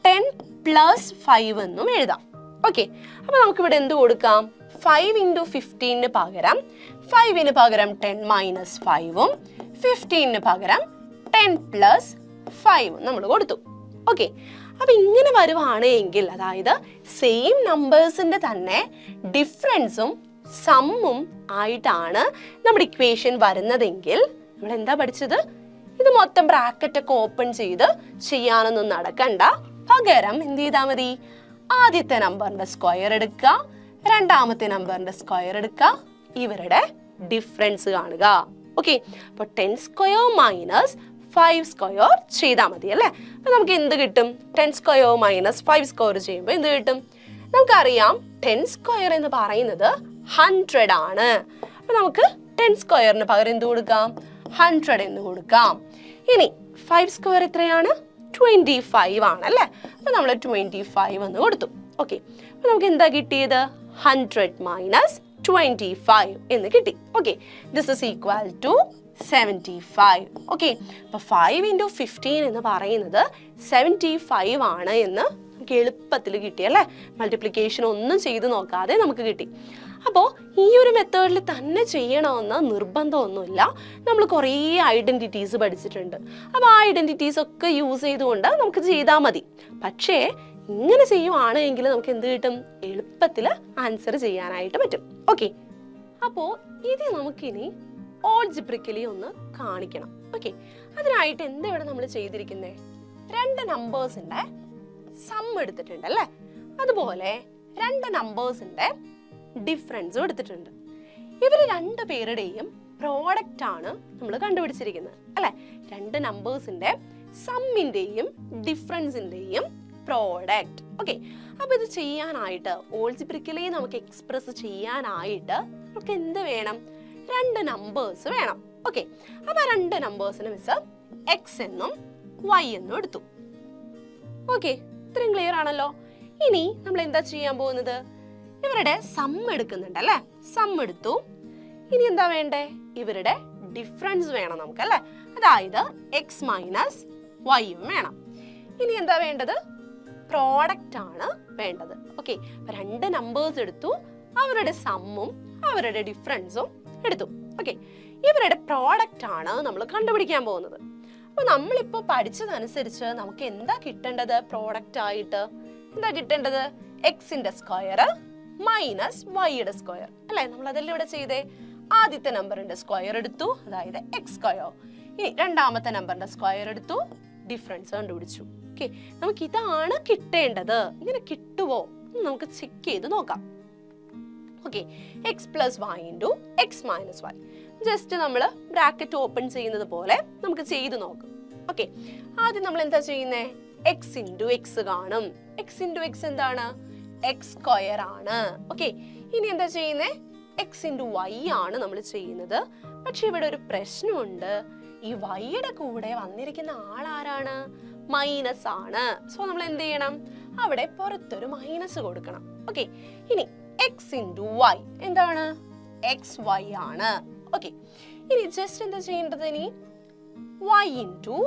10 പ്ലസ് 5 എന്നും എഴുതാം. ഓക്കെ, അപ്പൊ നമുക്ക് ഇവിടെ എന്ത് കൊടുക്കാം? 5 ഇൻറ്റു 15ന് പകരം 5ന് പകരം 10 മൈനസ് 5ഉം 15ന് പകരം 10 പ്ലസ് 5ഉം നമ്മൾ കൊടുത്തു. ഓക്കെ, അപ്പൊ ഇങ്ങനെ വരുവാണെങ്കിൽ, അതായത് സെയിം നമ്പേഴ്സിന്റെ തന്നെ ഡിഫറൻസും സമ്മും ആയിട്ടാണ് നമ്മുടെ ഇക്വേഷൻ വരുന്നതെങ്കിൽ നമ്മൾ എന്താ പഠിച്ചത്? ഇത് മൊത്തം ബ്രാക്കറ്റ് ഒക്കെ ഓപ്പൺ ചെയ്ത് ചെയ്യാനൊന്നും നടക്കണ്ട. പകരം എന്ത് ചെയ്താൽ മതി? ആദ്യത്തെ നമ്പറിന്റെ സ്ക്വയർ എടുക്കുക, രണ്ടാമത്തെ നമ്പറിന്റെ സ്ക്വയർ എടുക്കുക, ഇവരുടെ ഡിഫറൻസ് കാണുക. ഓക്കെ, അപ്പൊ 10 സ്ക്വയർ മൈനസ് 5 സ്ക്വയർ ചെയ്താൽ മതി അല്ലേ? അപ്പൊ നമുക്ക് എന്ത് കിട്ടും? 10 സ്ക്വയർ മൈനസ് 5 സ്ക്വയർ ചെയ്യുമ്പോൾ എന്ത് കിട്ടും? നമുക്കറിയാം 10 സ്ക്വയർ എന്ന് പറയുന്നത് 100 ആണ്. അപ്പൊ നമുക്ക് 10 സ്ക്വയറിന് പകരം എന്ത് കൊടുക്കാം? 100 എന്ന് കൊടുക്കാം. ഇനി 5 സ്ക്വയർ എത്രയാണ്? 25 ആണ് അല്ലേ? അപ്പൊ നമ്മൾ 25 എന്ന് കൊടുത്തു. ഓക്കെ, അപ്പൊ നമുക്ക് എന്താ കിട്ടിയത്? 100 മൈനസ് 25 എന്ന് കിട്ടി. Okay, this is equal to 75. Okay, അപ്പൊ 5 ഇൻറ്റു 15 എന്ന് പറയുന്നത് 75 ആണ് എന്ന് നമുക്ക് എളുപ്പത്തിൽ കിട്ടി അല്ലേ? മൾട്ടിപ്ലിക്കേഷൻ ഒന്നും ചെയ്ത് നോക്കാതെ നമുക്ക് കിട്ടി. അപ്പോൾ ഈ ഒരു മെത്തേഡിൽ തന്നെ ചെയ്യണമെന്ന് നിർബന്ധമൊന്നുമില്ല. നമ്മൾ കുറേ ഐഡൻറ്റിറ്റീസ് പഠിച്ചിട്ടുണ്ട്. അപ്പോൾ ആ ഐഡൻറ്റിറ്റീസ് ഒക്കെ യൂസ് ചെയ്തുകൊണ്ട് നമുക്ക് ചെയ്താൽ മതി. പക്ഷേ ഇങ്ങനെ ചെയ്യുവാണെങ്കിൽ നമുക്ക് എന്ത് കിട്ടും? എളുപ്പത്തിൽ ആൻസർ ചെയ്യാനായിട്ട് പറ്റും. ഓക്കെ, അപ്പോൾ ഇത് നമുക്കിനി ഓൾജിബ്രിക്കലി ഒന്ന് കാണിക്കണം. ഓക്കെ, അതിനായിട്ട് എന്താ ഇവിടെ നമ്മൾ ചെയ്തിരിക്കുന്നത്? 2 നമ്പേഴ്സിന്റെ സം എടുത്തിട്ടുണ്ട് അല്ലേ? അതുപോലെ 2 നമ്പേഴ്സിന്റെ ഡിഫറൻസും എടുത്തിട്ടുണ്ട്. ഇവർ 2 പേരുടെയും പ്രോഡക്റ്റ് ആണ് നമ്മൾ കണ്ടുപിടിച്ചിരിക്കുന്നത് അല്ലെ? 2 നമ്പേഴ്സിന്റെ സമ്മിന്റെയും ഡിഫറൻസിന്റെയും പ്രോഡക്റ്റ്. ഓക്കെ, അപ്പൊ ഇത് ചെയ്യാനായിട്ട് ഓൾജിബ്രിക്കലി നമുക്ക് എക്സ്പ്രസ് ചെയ്യാനായിട്ട് നമുക്ക് എന്ത് വേണം? 2 നമ്പേഴ്സ് വേണം. ഓക്കെ, അപ്പൊ 2 നമ്പേഴ്സിന് മിസ് എക്സ് എന്നും വൈ എന്നും എടുത്തു. ഓക്കെ, ഇത്രയും ക്ലിയർ ആണല്ലോ. ഇനി നമ്മൾ എന്താ ചെയ്യാൻ പോകുന്നത്? ഇവരുടെ സം എടുക്കുന്നുണ്ട് അല്ലെ? സം എടുത്തു. ഇനി എന്താ വേണ്ടേ? ഇവരുടെ ഡിഫറൻസ് വേണം നമുക്ക് അല്ലെ? അതായത് എക്സ് മൈനസ് വൈയും വേണം. ഇനി എന്താ വേണ്ടത്? പ്രോഡക്റ്റ് ആണ് വേണ്ടത്. ഓക്കെ, 2 നമ്പേഴ്സ് എടുത്തു, അവരുടെ സമ്മും അവരുടെ ഡിഫറൻസും എടുത്തു. ഓക്കെ, ഇവരുടെ പ്രോഡക്റ്റ് ആണ് നമ്മൾ കണ്ടുപിടിക്കാൻ പോകുന്നത്. അപ്പൊ നമ്മളിപ്പോ പഠിച്ചതനുസരിച്ച് നമുക്ക് എന്താ കിട്ടേണ്ടത്? പ്രോഡക്റ്റ് ആയിട്ട് എന്താ കിട്ടേണ്ടത്? എക്സിന്റെ സ്ക്വയർ മൈനസ് വൈയുടെ സ്ക്വയർ അല്ലെ? നമ്മൾ അതെല്ലാം ഇവിടെ ചെയ്തേ. ആദ്യത്തെ നമ്പറിന്റെ സ്ക്വയർ എടുത്തു, അതായത് എക്സ് സ്ക്വയർ. ഇനി രണ്ടാമത്തെ നമ്പറിന്റെ സ്ക്വയർ എടുത്തു, ഡിഫറൻസ് കണ്ടുപിടിച്ചു. ഓക്കെ, നമുക്ക് ഇതാണ് കിട്ടേണ്ടത്. ഇങ്ങനെ കിട്ടുവോ നമുക്ക് ചെക്ക് ചെയ്ത് നോക്കാം. Okay, x plus y into x minus y. Just നമ്മൾ ബ്രാക്കറ്റ് ഓപ്പൺ ചെയ്യുന്നത് പോലെ നമുക്ക് ചെയ്ത് നോക്കാം. ഓക്കെ, ആദ്യം നമ്മൾ എന്താ ചെയ്യുന്നേ? എക്സ് ഇൻറ്റു എക്സ് കാണും. എക്സ് ഇൻറ്റു എക്സ് എന്താണ്? എക്സ് സ്ക്വയർ ആണ്. ഓക്കെ, ഇനി എന്താ ചെയ്യുന്നേ? എക്സ് ഇൻറ്റു വൈ ആണ് നമ്മൾ ചെയ്യുന്നത്. പക്ഷെ ഇവിടെ ഒരു പ്രശ്നമുണ്ട്. ഈ വൈയുടെ കൂടെ വന്നിരിക്കുന്ന ആളാരാണ്? മൈനസ് ആണ്. സോ നമ്മൾ എന്ത് ചെയ്യണം? അവിടെ പുറത്തൊരു മൈനസ് കൊടുക്കണം. ഓക്കെ, ഇനി എക്സ് ഇൻറ്റു വൈ എന്താണ്? എക്സ് വൈ ആണ്. ഓക്കെ, ഇനി ജസ്റ്റ് എന്താ ചെയ്യേണ്ടത്? ഇനി വൈ ഇൻറ്റു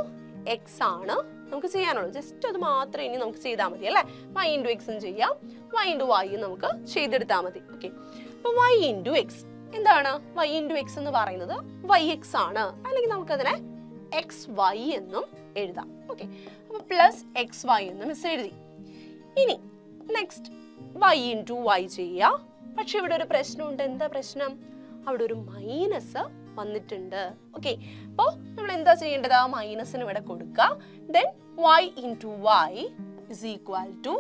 എക്സ് ആണ് നമുക്ക് ചെയ്യാനുള്ളൂ. ജസ്റ്റ് അത് മാത്രം ഇനി നമുക്ക് ചെയ്താൽ മതി അല്ലെ? വൈ ഇൻറ്റു എക്സും ചെയ്യാം, വൈ ഇൻറ്റു വൈ നമുക്ക് ചെയ്തെടുത്താൽ മതി. ഓക്കെ, അപ്പൊ വൈ ഇൻറ്റു എക്സ് എന്താണ്? വൈ ഇൻറ്റു എക്സ് എന്ന് പറയുന്നത് വൈ എക്സ് ആണ്, അല്ലെങ്കിൽ നമുക്കതിനെ എക്സ് വൈ എന്നും എഴുതാം. ഓക്കെ, അപ്പൊ പ്ലസ് എക്സ് വൈ എന്ന് മിസ് എഴുതി. ഇനി നെക്സ്റ്റ് വൈ ഇൻറ്റു വൈ ചെയ്യാം. പക്ഷെ ഇവിടെ ഒരു പ്രശ്നമുണ്ട്. എന്താ പ്രശ്നം? അവിടെ ഒരു മൈനസ് വന്നിട്ടുണ്ട്. ഓക്കെ, അപ്പോൾ നമ്മൾ എന്താ ചെയ്യേണ്ടത്? ആ മൈനസിന് ഇവിടെ കൊടുക്കുക. Then y into y is equal to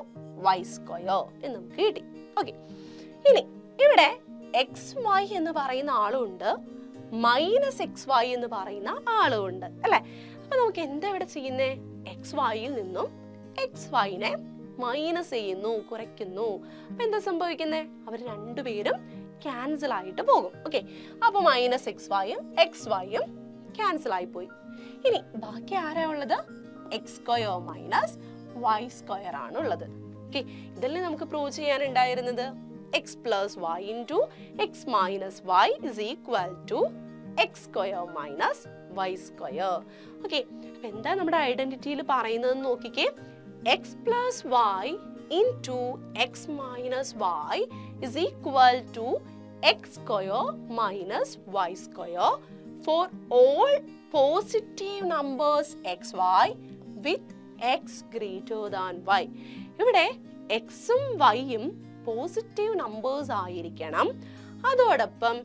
y square എന്ന് നമുക്ക് കിട്ടി. ഓക്കെ, ഇനി ഇവിടെ എക്സ് വൈ എന്ന് പറയുന്ന ആളുണ്ട്, മൈനസ് എക്സ് വൈ എന്ന് പറയുന്ന ആളുണ്ട് അല്ലെ? അപ്പൊ നമുക്ക് എന്താ ഇവിടെ ചെയ്യുന്നേ? എക്സ് വൈയിൽ നിന്നും എക്സ് വൈനെ മൈനസ് ചെയ്യുന്നു, കുറയ്ക്കുന്നു. അപ്പൊ എന്താ സംഭവിക്കുന്നേ? അവർ രണ്ടുപേരും ക്യാൻസൽ ആയിട്ട് പോകും. ഓക്കെ, അപ്പൊ മൈനസ് എക്സ് വൈയും ക്യാൻസൽ ആയി പോയി. ഇനി ബാക്കി ആരാ ഉള്ളത്? X square minus y square ആണ് ഉള്ളത്. ഓക്കെ, ഇതല്ലേ നമുക്ക് പ്രൂവ് ചെയ്യാനുണ്ടായിരുന്നത്. X plus y into x minus y is equal to x square minus y square. Okay, അപ്പൊ എന്താ നമ്മുടെ ഐഡന്റിറ്റിയിൽ പറയുന്നത് നോക്കിക്കേ. X plus y into x minus y is equal to x square minus y square for all positive numbers x y with x greater than y. ഇവിടെ എക്സും വൈയും positive numbers ആയിരിക്കണം. അതോടൊപ്പം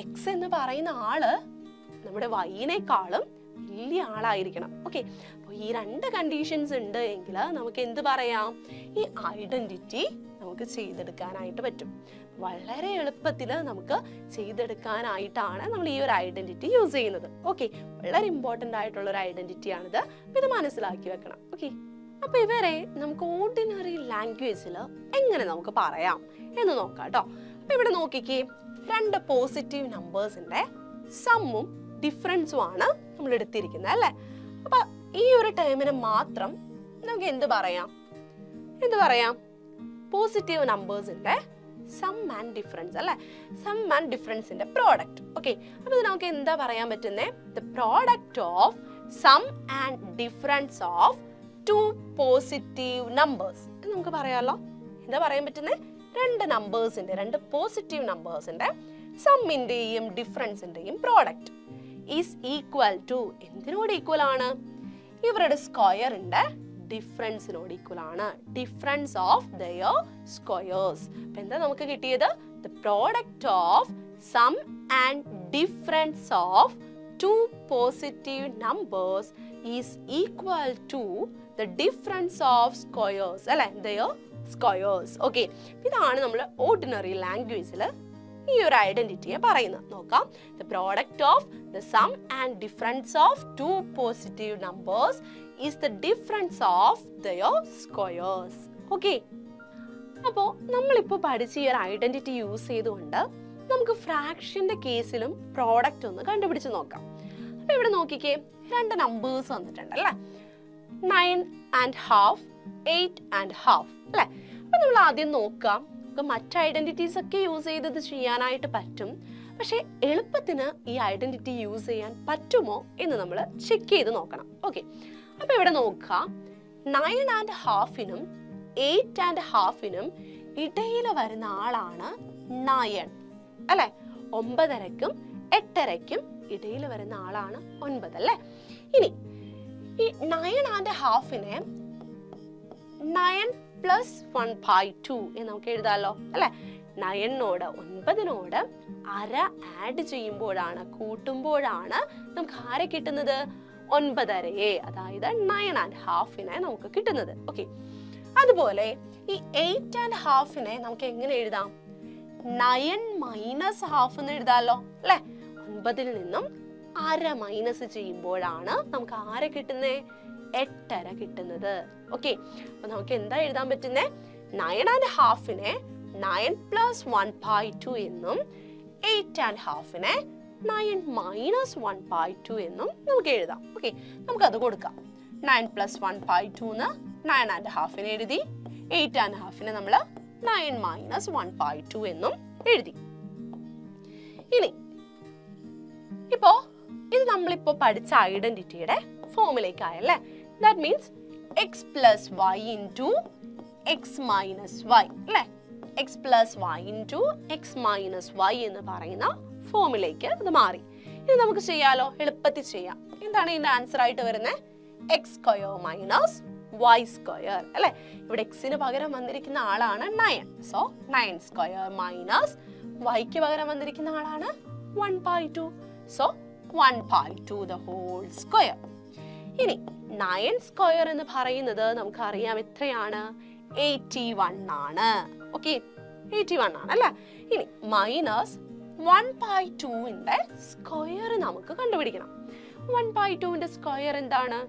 എക്സ് എന്ന് പറയുന്ന ആള് നമ്മുടെ വൈനേക്കാളും വലിയ ആളായിരിക്കണം. ഓക്കെ, അപ്പോൾ ഈ രണ്ട് കണ്ടീഷൻസ് ഉണ്ട് എങ്കിൽ നമുക്ക് എന്ത് പറയാം, ഈ ഐഡന്റിറ്റി നമുക്ക് ചെയ്തെടുക്കാനായിട്ട് പറ്റും. വളരെ എളുപ്പത്തിൽ നമുക്ക് ചെയ്തെടുക്കാനായിട്ടാണ് നമ്മൾ ഈ ഒരു ഐഡന്റിറ്റി യൂസ് ചെയ്യുന്നത്. ഓക്കെ, വളരെ ഇമ്പോർട്ടൻ്റ് ആയിട്ടുള്ള ഒരു ഐഡന്റിറ്റിയാണിത്. ഇത് മനസ്സിലാക്കി വെക്കണം. ഓക്കെ, അപ്പൊ ഇവരെ നമുക്ക് ഓർഡിനറി ലാംഗ്വേജിൽ എങ്ങനെ നമുക്ക് പറയാം എന്ന് നോക്കാം കേട്ടോ. അപ്പൊ ഇവിടെ നോക്കിക്കേ, രണ്ട് പോസിറ്റീവ് നമ്പേഴ്സിന്റെ സമ്മും ഡിഫറൻസും ആണ് നമ്മൾ എടുത്തിരിക്കുന്നത് അല്ലേ. അപ്പൊ ഈ ഒരു ടേമിന് മാത്രം നമുക്ക് എന്ത് പറയാം, പോസിറ്റീവ് നമ്പേഴ്സിന്റെ സം ആൻഡ് ഡിഫറൻസ് അല്ലെ, സം ആൻഡ് ഡിഫറൻസിന്റെ പ്രോഡക്റ്റ്. ഓക്കെ, അപ്പൊ ഇത് നമുക്ക് എന്താ പറയാൻ പറ്റുന്നേ, the product of sum and difference of two positive numbers എന്ന് നമുക്ക് പറയാമല്ലോ. എന്താ പറയാൻ പറ്റുന്നേ, രണ്ട് പോസിറ്റീവ് നമ്പേഴ്സിന്റെ സമ്മിന്റെയും ഡിഫറൻസിന്റെയും പ്രോഡക്റ്റ് ഈസ് ഈക്വൽ ടു, എന്തിനോട് ഈക്വൽ ആണ്, ഇവരുടെ സ്ക്വയറിന്റെ ഡിഫറൻസിനോട് ഈക്വൽ ആണ്. Difference of their squares. അപ്പൊ എന്താ നമുക്ക് കിട്ടിയത്, the product of sum and difference of two positive numbers is equal to the difference of squares അല്ലെ, ദെയർ സ്ക്വയേഴ്സ്. ഓക്കെ, ഇതാണ് നമ്മൾ ഓർഡിനറി ലാംഗ്വേജിൽ ഈ ഒരു ഐഡന്റിറ്റിയെ പറയുന്നത്. നോക്കാം, the product of the sum and difference of two positive numbers is the difference of their squares. Okay, അപ്പോൾ നമ്മളിപ്പോൾ പഠിച്ച ഈ ഒരു ഐഡന്റിറ്റി യൂസ് ചെയ്തുകൊണ്ട് നമുക്ക് ഫ്രാക്ഷന്റെ കേസിലും പ്രോഡക്റ്റ് ഒന്ന് കണ്ടുപിടിച്ച് നോക്കാം. അപ്പൊ ഇവിടെ നോക്കിക്കേ, രണ്ട് നമ്പേഴ്സ് വന്നിട്ടുണ്ട് അല്ലേ, 9.5 8.5 അല്ലെ. അപ്പൊ നമ്മൾ ആദ്യം നോക്കാം, മറ്റ് ഐഡന്റിറ്റീസ് ഒക്കെ യൂസ് ചെയ്തത് ചെയ്യാനായിട്ട് പറ്റും. പക്ഷെ എളുപ്പത്തിന് ഈ ഐഡന്റിറ്റി യൂസ് ചെയ്യാൻ പറ്റുമോ എന്ന് നമ്മൾ ചെക്ക് ചെയ്ത് നോക്കണം. ഓക്കെ, അപ്പൊ ഇവിടെ നോക്കാം, 9.5നും 8.5നും ഇടയിൽ വരുന്ന ആളാണ് 9 അല്ലെ. 9:30ക്കും 8:30ക്കും ഇടയിൽ വരുന്ന ആളാണ് 9 അല്ലെ. ഇനി ഈ 9.5നെ 9 പ്ലസ് 1/2 എന്ന് നമുക്ക് എഴുതാമല്ലോ അല്ലെ. 9നോട് 9നോട് അര ആഡ് ചെയ്യുമ്പോഴാണ്, കൂട്ടുമ്പോഴാണ് നമുക്ക് ആരെ കിട്ടുന്നത്, 9.5, അതായത് 9.5നെ നമുക്ക് കിട്ടുന്നത്. ഓക്കെ, അതുപോലെ ഈ 8.5നെ നമുക്ക് എങ്ങനെ എഴുതാം, 9 മൈനസ് ഹാഫ് എന്ന് എഴുതാമല്ലോ അല്ലെ. 9ൽ നിന്നും അര മൈനസ് ചെയ്യുമ്പോഴാണ് നമുക്ക് ആരെ കിട്ടുന്നേ, 8.5 കിട്ടുന്നത്. ഓക്കെ, അപ്പൊ നമുക്ക് എന്താ എഴുതാൻ പറ്റുന്നേ, 9.5നെ 9 പ്ലസ് 1/2 എന്നും 8.5നെ 9 മൈനസ് 1/2 എന്നും നമുക്ക് എഴുതാം. ഓക്കെ, നമുക്കത് കൊടുക്കാം. 9 പ്ലസ് 1/2 എന്ന് 9.5നെ എഴുതി, 8.5നെ നമ്മൾ 9 മൈനസ് 1/2 എന്നും എഴുതി. ഇനി ഇപ്പോ ഇത് നമ്മളിപ്പോ പഠിച്ച ഐഡന്റിറ്റിയുടെ ഫോമിലേക്കായല്ലേ. That means x plus y into x minus y അല്ലേ. x plus y into x minus y എന്ന് പറയുന്ന ഫോമിലേക്ക് ഇത് മാറി. ഇത് നമുക്ക് ചെയ്യാലോ, എളുപ്പത്തിൽ ചെയ്യാം. എന്താണ് ഇതിന്റെ ആൻസർ ആയിട്ട് വരുന്നത്, x square minus y square അല്ലെ. ഇവിടെ എക്സിന് പകരം വന്നിരിക്കുന്ന ആളാണ് 9, സോ 9 സ്ക്വയർ മൈനസ് വൈക്ക് പകരം വന്നിരിക്കുന്ന ആളാണ് 1/2, സോ 1/2 the whole square. ഇനി 9 സ്ക്വയർ എന്ന് പറയുന്നത് നമുക്കറിയാം എത്രയാണ്, 81 ആണ്. ഓക്കെ, 81 ആണ് അല്ലെ. ഇനി മൈനസ് 1/2ന്റെ സ്ക്വയർ നമുക്ക് കണ്ടുപിടിക്കണം. 1/2ന്റെ സ്ക്വയർ എന്താണ്,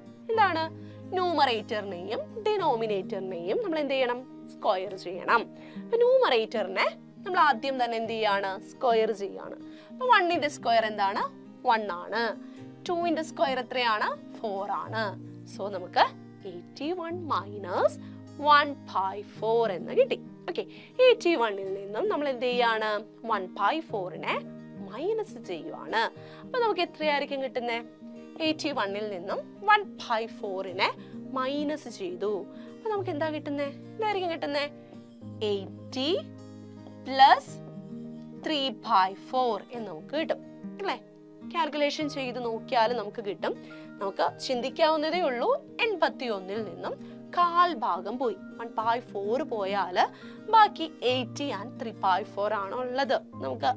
ന്യൂമറേറ്ററിനെയും ഡിനോമിനേറ്ററിനെയും നമ്മൾ എന്ത് ചെയ്യണം, സ്ക്വയർ ചെയ്യണം. അപ്പൊ ന്യൂമറേറ്ററിനെ നമ്മൾ ആദ്യം തന്നെ എന്ത് ചെയ്യാണ്, സ്ക്വയർ ചെയ്യാണ്. അപ്പൊ 1ന്റെ സ്ക്വയർ എന്താണ്, 1 ആണ്. 2ന്റെ സ്ക്വയർ എത്രയാണ്, 4 ആണ്. സോ നമുക്ക് 81 മൈനസ് 1/4 എന്ന് കിട്ടി. ഓക്കെ, 81-ൽ നിന്നും നമ്മൾ എന്ത് ചെയ്യാണ്? 1/4നെ മൈനസ് ചെയ്യുവാണ്. അപ്പൊ നമുക്ക് എത്രയായിരിക്കും കിട്ടുന്നത്? 81-ൽ നിന്നും 1/4നെ മൈനസ് ചെയ്തു. അപ്പൊ നമുക്ക് എന്താ കിട്ടുന്നത്? എന്തായിരിക്കും കിട്ടുന്നത്? 80 പ്ലസ് 3/4 എന്ന് നമുക്ക് കിട്ടും അല്ലേ? കാൽക്കുലേഷൻ ചെയ്ത് നോക്കിയാൽ നമുക്ക് കിട്ടും. നമുക്ക് ചിന്തിക്കാവുന്നതേ ഉള്ളൂ. 81-ൽ നിന്നും 1/4 ഭാഗം പോയി. 1/4 പോയാൽ ബാക്കി 80 and 3/4 ആണ് ഉള്ളത്. നമുക്ക്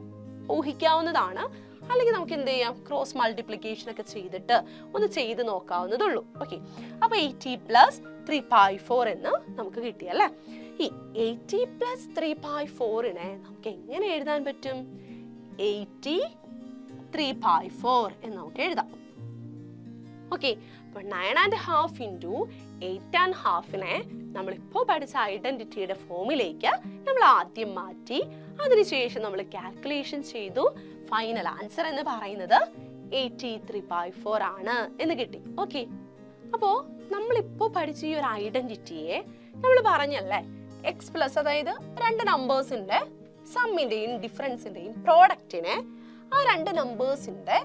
ഊഹിക്കാവുന്നതാണ്. അല്ലെങ്കിൽ നമുക്ക് എന്ത് ചെയ്യാം? ക്രോസ് മൾട്ടിപ്ലിക്കേഷൻ ഒക്കെ ചെയ്തിട്ട് ഒന്ന് ചെയ്ത് നോക്കാവുന്നതുള്ളൂ. ഓക്കെ, അപ്പൊ 80 പ്ലസ് 3/4 എന്ന് നമുക്ക് കിട്ടിയല്ലേ? ഈ 80 പ്ലസ് 3/4നെ നമുക്ക് എങ്ങനെ എഴുതാൻ പറ്റും? 80 3/4 എന്ന് നമുക്ക് എഴുതാം. ഓക്കെ, അപ്പൊ 9.5 ഇൻറ്റു 8.5നെ നമ്മളിപ്പോൾ പഠിച്ച ഐഡന്റിറ്റിയുടെ ഫോമിലേക്ക് നമ്മൾ ആദ്യം മാറ്റി. അതിനുശേഷം നമ്മൾ കാൽക്കുലേഷൻ ചെയ്തു. ഫൈനൽ ആൻസർ എന്ന് പറയുന്നത് 83/4 ആണ് എന്ന് കിട്ടി. ഓക്കെ, അപ്പോ നമ്മളിപ്പോ പഠിച്ച ഈ ഒരു ഐഡന്റിറ്റിയെ നമ്മൾ പറഞ്ഞല്ലേ എക്സ് പ്ലസ്, അതായത് രണ്ട് നമ്പേഴ്സിന്റെ സമ്മിന്റെയും ഡിഫറൻസിന്റെയും പ്രോഡക്റ്റിനെ ആ രണ്ട് നമ്പേഴ്സിന്റെ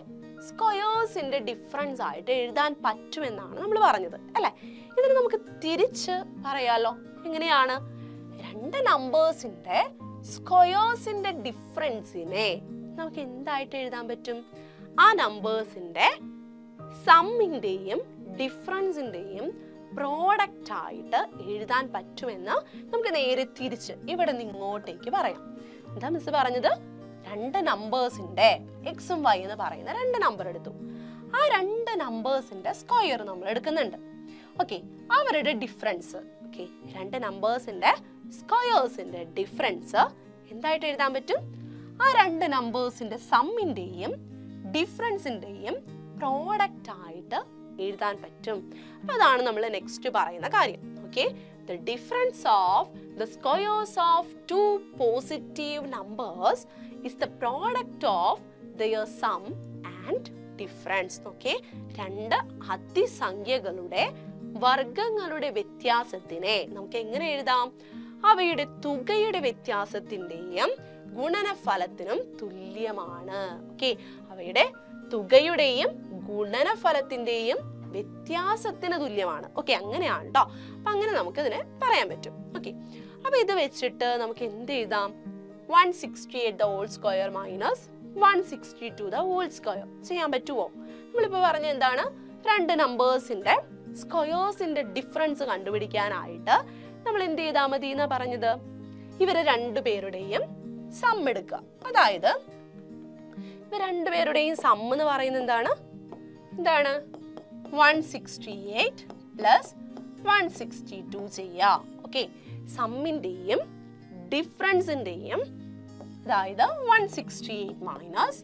സ്ക്വയേഴ്സിന്റെ ഡിഫറൻസ് ആയിട്ട് എഴുതാൻ പറ്റുമെന്നാണ് നമ്മൾ പറഞ്ഞത് അല്ലെ? ഇതിന് നമുക്ക് തിരിച്ച് പറയാലോ. എങ്ങനെയാണ്? രണ്ട് നമ്പേഴ്സിന്റെ സ്ക്വയേഴ്സിന്റെ ഡിഫറൻസിനെ നമുക്ക് എന്തായിട്ട് എഴുതാൻ പറ്റും? ആ നമ്പേഴ്സിന്റെ സമ്മിന്റെയും ഡിഫറൻസിന്റെയും പ്രോഡക്റ്റ് ആയിട്ട് എഴുതാൻ പറ്റുമെന്ന് നമുക്ക് നേരെ തിരിച്ച് ഇവിടെ നിന്ന് ഇങ്ങോട്ടേക്ക് പറയാം. എന്താ മിസ് പറഞ്ഞത്? രണ്ട് നമ്പേഴ്സിന്റെ എക്സും വൈ എന്ന് പറയുന്ന രണ്ട് നമ്പർ എടുത്തു. ആ രണ്ട് നമ്പേഴ്സിന്റെ സ്ക്വയർ നമ്മൾ എടുക്കുന്നുണ്ട്. ഓക്കെ, അവരുടെ ഡിഫറൻസ്, ഓക്കെ, രണ്ട് നമ്പേഴ്സിന്റെ സ്ക്വയേഴ്സിന്റെ ഡിഫറൻസ് എന്തായിട്ട് എഴുതാൻ പറ്റും? ആ രണ്ട് നമ്പേഴ്സിന്റെ സമ്മിന്റെയും ഡിഫറൻസിന്റെയും പ്രോഡക്റ്റ് ആയിട്ട് എഴുതാൻ പറ്റും. അപ്പൊ അതാണ് നമ്മൾ നെക്സ്റ്റ് പറയുന്ന കാര്യം. Okay, the difference of the squares of two positive numbers is the product of their sum and difference. Okay, രണ്ട് അതിസംഖ്യകളുടെ വർഗങ്ങളുടെ വ്യത്യാസത്തിനെ നമുക്ക് എങ്ങനെ എഴുതാം? അവയുടെ തുകയുടെ വ്യത്യാസത്തിന്റെയും ഗുണനഫലത്തിനും തുല്യമാണ്. ഓക്കെ, അവയുടെ തുകയുടെയും ഗുണനഫലത്തിന്റെയും വ്യത്യാസത്തിന് തുല്യമാണ്. ഓക്കെ, അങ്ങനെയാണ് കേട്ടോ. അപ്പൊ അങ്ങനെ നമുക്ക് ഇതിനെ പറയാൻ പറ്റും. ഓക്കെ, അപ്പൊ ഇത് വെച്ചിട്ട് നമുക്ക് എന്ത് എഴുതാം? 168 the whole square minus 162 the whole square ചെയ്യാൻ പറ്റുമോ? നമ്മളിപ്പോ പറഞ്ഞ എന്താണ്? രണ്ട് നമ്പേഴ്സിന്റെ സ്ക്വയേഴ്സിന്റെ ഡിഫറൻസ് കണ്ടുപിടിക്കാനായിട്ട് നമ്മൾ എന്ത് ചെയ്താൽ മതി എന്നാ പറഞ്ഞത്? ഇവര് രണ്ടുപേരുടെയും സം എടുക്കുക. അതായത് ഇവർ രണ്ടുപേരുടെയും സം എന്ന് പറയുന്നത് എന്താണ്? 168 പ്ലസ് 162 ചെയ്യാം. ഓക്കെ, സമ്മിന്റെയും ഡിഫറൻസിന്റെയും, അതായത് 168 മൈനസ്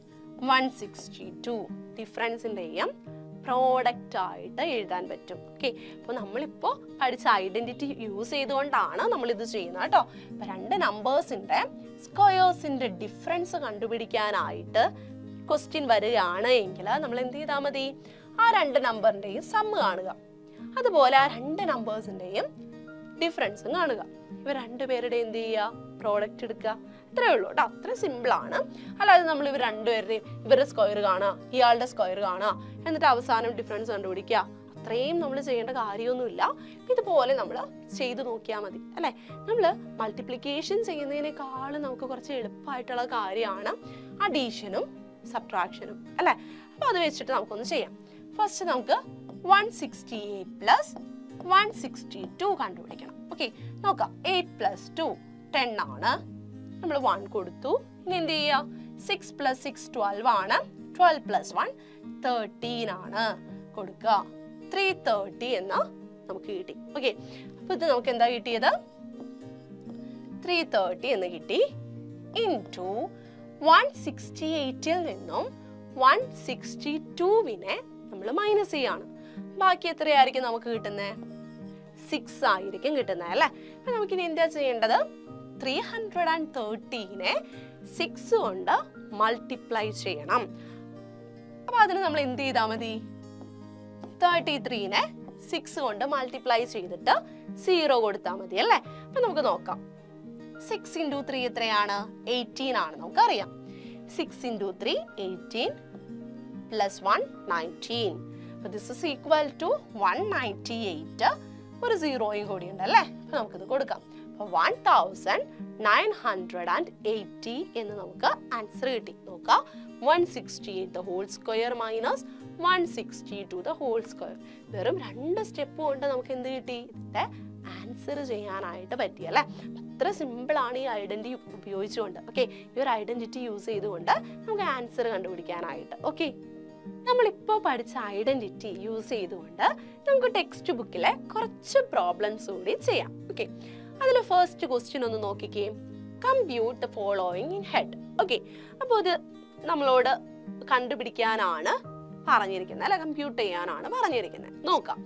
162 ഡിഫറൻസിന്റെയും പ്രോഡക്റ്റ് ആയിട്ട് എഴുതാൻ പറ്റും. ഓക്കെ, അപ്പോൾ നമ്മളിപ്പോൾ പഠിച്ച ഐഡന്റിറ്റി യൂസ് ചെയ്തുകൊണ്ടാണ് നമ്മൾ ഇത് ചെയ്യുന്നത് കേട്ടോ. ഇപ്പൊ രണ്ട് നമ്പേഴ്സിന്റെ സ്ക്വയേഴ്സിന്റെ ഡിഫറൻസ് കണ്ടുപിടിക്കാനായിട്ട് ക്വസ്റ്റ്യൻ വരികയാണ് എങ്കിൽ നമ്മൾ എന്ത് ചെയ്താൽ മതി? ആ രണ്ട് നമ്പറിന്റെയും സം കാണുക, അതുപോലെ ആ രണ്ട് നമ്പേഴ്സിന്റെയും ഡിഫറൻസും കാണുക. ഇവർ രണ്ടുപേരുടെ എന്ത് ചെയ്യുക? പ്രോഡക്റ്റ് എടുക്കുക. അത്രേ ഉള്ളൂ കേട്ടോ. അത്ര സിമ്പിൾ ആണ്. അല്ലാതെ നമ്മൾ ഇവർ രണ്ടുപേരുടെയും ഇവരുടെ സ്ക്വയർ കാണുക, ഇയാളുടെ സ്ക്വയർ കാണുക, എന്നിട്ട് അവസാനം ഡിഫറൻസ് കണ്ടുപിടിക്കുക. അത്രയും നമ്മൾ ചെയ്യേണ്ട കാര്യമൊന്നുമില്ല. ഇതുപോലെ നമ്മൾ ചെയ്തു നോക്കിയാൽ മതി അല്ലെ? നമ്മൾ മൾട്ടിപ്ലിക്കേഷൻ ചെയ്യുന്നതിനേക്കാളും നമുക്ക് കുറച്ച് എളുപ്പമായിട്ടുള്ള കാര്യമാണ് അഡീഷനും സബ്ട്രാക്ഷനും അല്ലെ? അപ്പൊ അത് വെച്ചിട്ട് നമുക്കൊന്ന് ചെയ്യാം. ഫസ്റ്റ് നമുക്ക് 168 പ്ലസ് 162 കണ്ടുപിടിക്കണം. ഓക്കെ, നോക്കാം. 8 പ്ലസ് 2 10 ആണ്. നമ്മൾ 1 കൊടുത്തു. ഇനി എന്ത് ചെയ്യുക? 6 പ്ലസ് 6 12 ആണ്. 12 പ്ലസ് 1 13 ആണ്. കൊടുക്കുക. 330 എന്ന് നമുക്ക് കിട്ടി. ഓക്കെ, അപ്പൊ ഇത് നമുക്ക് എന്താ കിട്ടിയത്? 330 എന്ന് കിട്ടി. ഇൻടു 168ൽ നിന്നും 162വിനെ നമ്മൾ മൈനസ് ചെയ്യാണ്. ബാക്കി എത്രയായിരിക്കും നമുക്ക് കിട്ടുന്നത്? 6 ആയിരിക്കും കിട്ടുന്നത് അല്ലേ? അപ്പൊ നമുക്കിനി എന്താ ചെയ്യേണ്ടത്? 330നെ 6 കൊണ്ട് മൾട്ടിപ്ലൈ ചെയ്യണം. അപ്പൊ അതിന് നമ്മൾ എന്ത് ചെയ്താൽ മതി? 33നെ 6 കൊണ്ട് മൾട്ടിപ്ലൈ ചെയ്തിട്ട് 0 കൊടുത്താൽ മതി അല്ലേ? അപ്പൊ നമുക്ക് നോക്കാം. 6 into 3 എത്രയാണ്? 18 ആണ്, നമുക്കറിയാം. 6 into 3 18 plus 1 19. അപ്പൊ this is equal to 198. ഒരു 0 കൂടി ഉണ്ട് അല്ലേ? അപ്പൊ നമുക്കിത് കൊടുക്കാം. അപ്പൊ 1980 എന്ന് നമുക്ക് ആൻസർ കിട്ടി. നോക്കാം, 168 the whole square minus 162 the whole square. വെറും 2 സ്റ്റെപ്പ് കൊണ്ട് നമുക്ക് എന്ത് കിട്ടി? ഇതിന്റെ ആൻസർ ചെയ്യാനായിട്ട് പറ്റി അല്ലേ? അത്ര സിമ്പിൾ ആണ് ഈ ഐഡന്റിറ്റി ഉപയോഗിച്ചുകൊണ്ട്. ഓക്കെ, ഈ ഒരു ഐഡന്റിറ്റി യൂസ് ചെയ്തുകൊണ്ട് നമുക്ക് ആൻസർ കണ്ടുപിടിക്കാനായിട്ട്. ഓക്കെ, നമ്മളിപ്പോൾ പഠിച്ച ഐഡന്റിറ്റി യൂസ് ചെയ്തുകൊണ്ട് നമുക്ക് ടെക്സ്റ്റ് ബുക്കിലെ കുറച്ച് പ്രോബ്ലംസ് കൂടി ചെയ്യാം. ഓക്കെ, അതിൽ ഫസ്റ്റ് ക്വസ്റ്റ്യൻ ഒന്ന് നോക്കിക്കേ. Compute the following in head. Okay, അപ്പോൾ ഇത് നമ്മളോട് കണ്ടുപിടിക്കാനാണ് പറഞ്ഞിരിക്കുന്നത് അല്ലെ, കമ്പ്യൂട്ട് ചെയ്യാനാണ് പറഞ്ഞിരിക്കുന്നത്. നോക്കാം,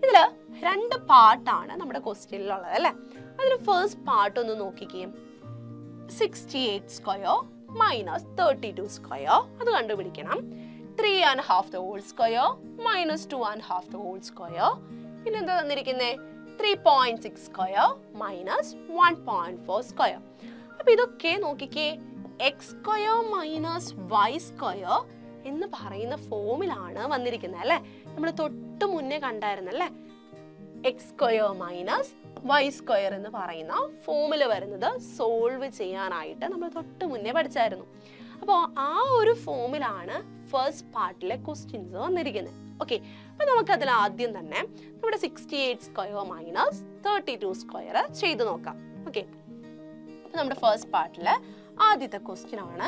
ഇതില് 2 പാർട്ടാണ് നമ്മുടെ ക്വസ്റ്റ്യനിലുള്ളത് അല്ലെ. അതിൽ ഫസ്റ്റ് പാർട്ട് ഒന്ന് നോക്കിക്കേ. 68 സ്ക്വയർ മൈനസ് 32 സ്ക്വയർ അത് കണ്ടുപിടിക്കണം. 3.5 the whole square minus 2.5 the whole square. പിന്നെ എന്താ തന്നിരിക്കുന്നത്? 3.6 സ്ക്വയർ മൈനസ് 1.4 സ്ക്വയർ. അപ്പൊ ഇതൊക്കെ നോക്കിക്കേ, x square minus y square എന്ന് പറയുന്ന ഫോമിലാണ് വന്നിരിക്കുന്നത് അല്ലെ. നമ്മൾ തൊട്ട് മുന്നേ കണ്ടായിരുന്നല്ലേ, x square minus y square എന്ന് പറയുന്ന ഫോമിൽ വരുന്നത് സോൾവ് ചെയ്യാനായിട്ട് നമ്മൾ തൊട്ട് മുന്നേ പഠിച്ചായിരുന്നു. അപ്പോൾ ആ ഒരു ഫോമിലാണ് ഫസ്റ്റ് പാർട്ടിലെ ക്വസ്റ്റ്യൻസ് വന്നിരിക്കുന്നത്. ഓക്കെ, അപ്പൊ നമുക്കതിൽ ആദ്യം തന്നെ നമ്മുടെ 68 സ്ക്വയർ മൈനസ് 32 സ്ക്വയർ ചെയ്ത് നോക്കാം. ഓക്കെ, അപ്പൊ നമ്മുടെ ഫസ്റ്റ് പാർട്ടിലെ ആദ്യത്തെ ക്വസ്റ്റ്യൻ ആണ്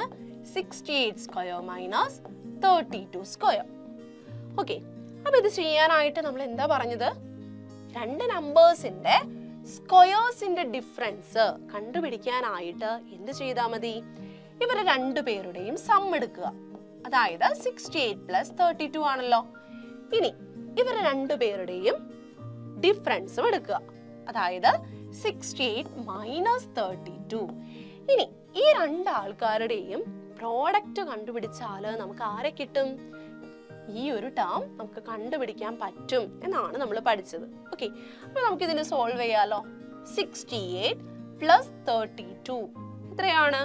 68 സ്ക്വയർ മൈനസ് 32 സ്ക്വയർ. ഓക്കെ, അപ്പൊ ഇത് ചെയ്യാനായിട്ട് നമ്മൾ എന്താ പറഞ്ഞത്? 2 നമ്പേഴ്സിന്റെ സ്ക്വയേഴ്സിന്റെ ഡിഫറൻസ് കണ്ടുപിടിക്കാനായിട്ട് എന്ത് ചെയ്താൽ മതി? ഇവരെ 2 പേരുടെയും സം എടുക്കുക. അതായത് 68 പ്ലസ് 32 ആണല്ലോ. ഇനി ഇവരെ 2 പേരുടെയും ഡിഫറൻസും എടുക്കുക. അതായത് 68 മൈനസ് 32. ഇനി ഈ 2 ആൾക്കാരുടെയും പ്രോഡക്റ്റ് കണ്ടുപിടിച്ചാൽ നമുക്ക് ആരെ കിട്ടും? ഈ ഒരു ടേം നമുക്ക് കണ്ടുപിടിക്കാൻ പറ്റും എന്നാണ് നമ്മൾ പഠിച്ചത്. ഓക്കെ, അപ്പൊ നമുക്ക് ഇതിനെ സോൾവ് ചെയ്യാലോ. 68 പ്ലസ് 32 എത്രയാണ്?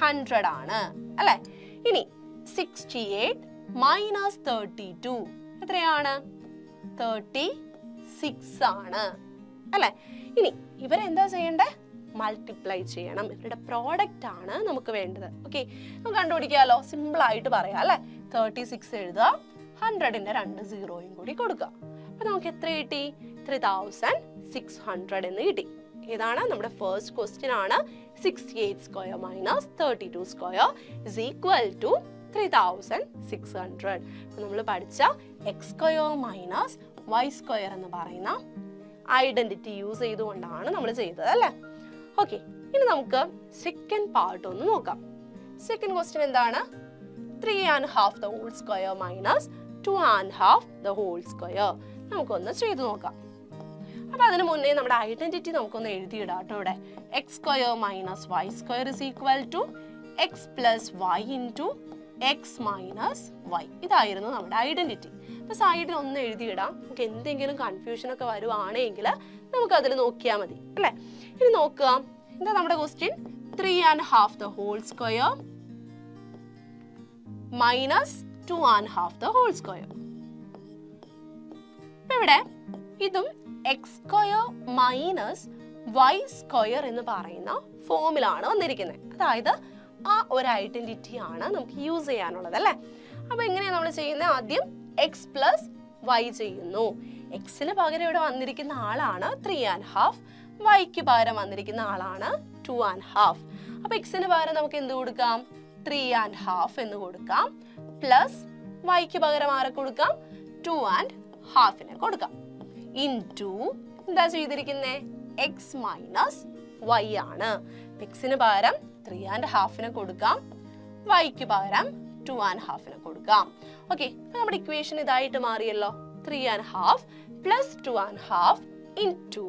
100 ആണ് അല്ലെ. ഇനി 68 മൈനസ് 32 എത്രയാണ്? 36 ആണ് അല്ലെ. ഇനി ഇവരെന്താ ചെയ്യണ്ടേ? മൾട്ടിപ്ലൈ ചെയ്യണം. ഇവരുടെ പ്രോഡക്റ്റ് ആണ് നമുക്ക് വേണ്ടത്. ഓക്കെ, നമുക്ക് കണ്ടുപിടിക്കാമല്ലോ. സിമ്പിൾ ആയിട്ട് പറയാം അല്ലെ. 36 എഴുതുക, 100ന്റെ 2 സീറോയും കൂടി കൊടുക്കുക. അപ്പൊ നമുക്ക് എത്ര കിട്ടി? 3600 എന്ന് കിട്ടി. ഇതാണ് നമ്മുടെ ഫസ്റ്റ് ക്വസ്റ്റ്യൻ ആണ്. 68 square minus 32 square is equal to 3600. അപ്പൊ നമ്മൾ പഠിച്ച x square minus y square എന്ന് പറയുന്ന ഐഡന്റിറ്റി യൂസ് ചെയ്തുകൊണ്ടാണ് നമ്മൾ ചെയ്തത് അല്ലേ. ഓക്കെ, ഇനി നമുക്ക് സെക്കൻഡ് പാർട്ട് ഒന്ന് നോക്കാം. സെക്കൻഡ് ക്വസ്റ്റ്യൻ എന്താണ്? 3.5 the whole square minus 2.5 the whole square. നമുക്കൊന്ന് ചെയ്തു നോക്കാം. അപ്പൊ അതിന് മുന്നേ നമ്മുടെ ഐഡന്റിറ്റി നമുക്കൊന്ന് എഴുതിയിടാം കേട്ടോ. ഇവിടെ x square minus y square is equal to x plus y into x minus y. ഇതായിരുന്നു നമ്മുടെ ഐഡന്റിറ്റി. അപ്പൊ സൈഡിൽ ഒന്ന് എഴുതിയിടാം. നമുക്ക് എന്തെങ്കിലും കൺഫ്യൂഷൻ ഒക്കെ വരുവാണെങ്കിൽ നമുക്ക് അതിൽ നോക്കിയാൽ മതി അല്ലെ. ഇനി നോക്കുക, എന്താ നമ്മുടെ question? 3.5 the whole square minus 2.5 the whole square. ഇവിടെ ഇതും x square minus y square എന്ന് പറയുന്ന ഫോമിലാണ് വന്നിരിക്കുന്നത്. അതായത് ആ ഒരു ഐഡന്റിറ്റി ആണ് നമുക്ക് യൂസ് ചെയ്യാനുള്ളത് അല്ലെ. അപ്പൊ എങ്ങനെയാണ് നമ്മൾ ചെയ്യുന്നത്? ആദ്യം എക്സ് പ്ലസ് വൈ ചെയ്യുന്നു. എക്സിന് പകരം ഇവിടെ വന്നിരിക്കുന്ന ആളാണ് 3.5, വൈക്ക് പകരം വന്നിരിക്കുന്ന ആളാണ് 2.5. അപ്പൊ എക്സിന് പകരം നമുക്ക് എന്ത് കൊടുക്കാം? 3.5 എന്ന് കൊടുക്കാം. പ്ലസ് വൈക്ക് പകരം ആരെ കൊടുക്കാം? 2.5 കൊടുക്കാം. ഇൻടു എന്താ ചെയ്തിരിക്കുന്നത്? എക്സ് മൈനസ് വൈ ആണ്. എക്സിന് പകരം 3.5 കൊടുക്കാം, വൈക്ക് പകരം 2.5 കൊടുക്കാം. ഓക്കെ, നമ്മുടെ ഇക്വേഷൻ ഇതായിട്ട് മാറിയല്ലോ. 3.5 പ്ലസ് 2.5 ഇൻടു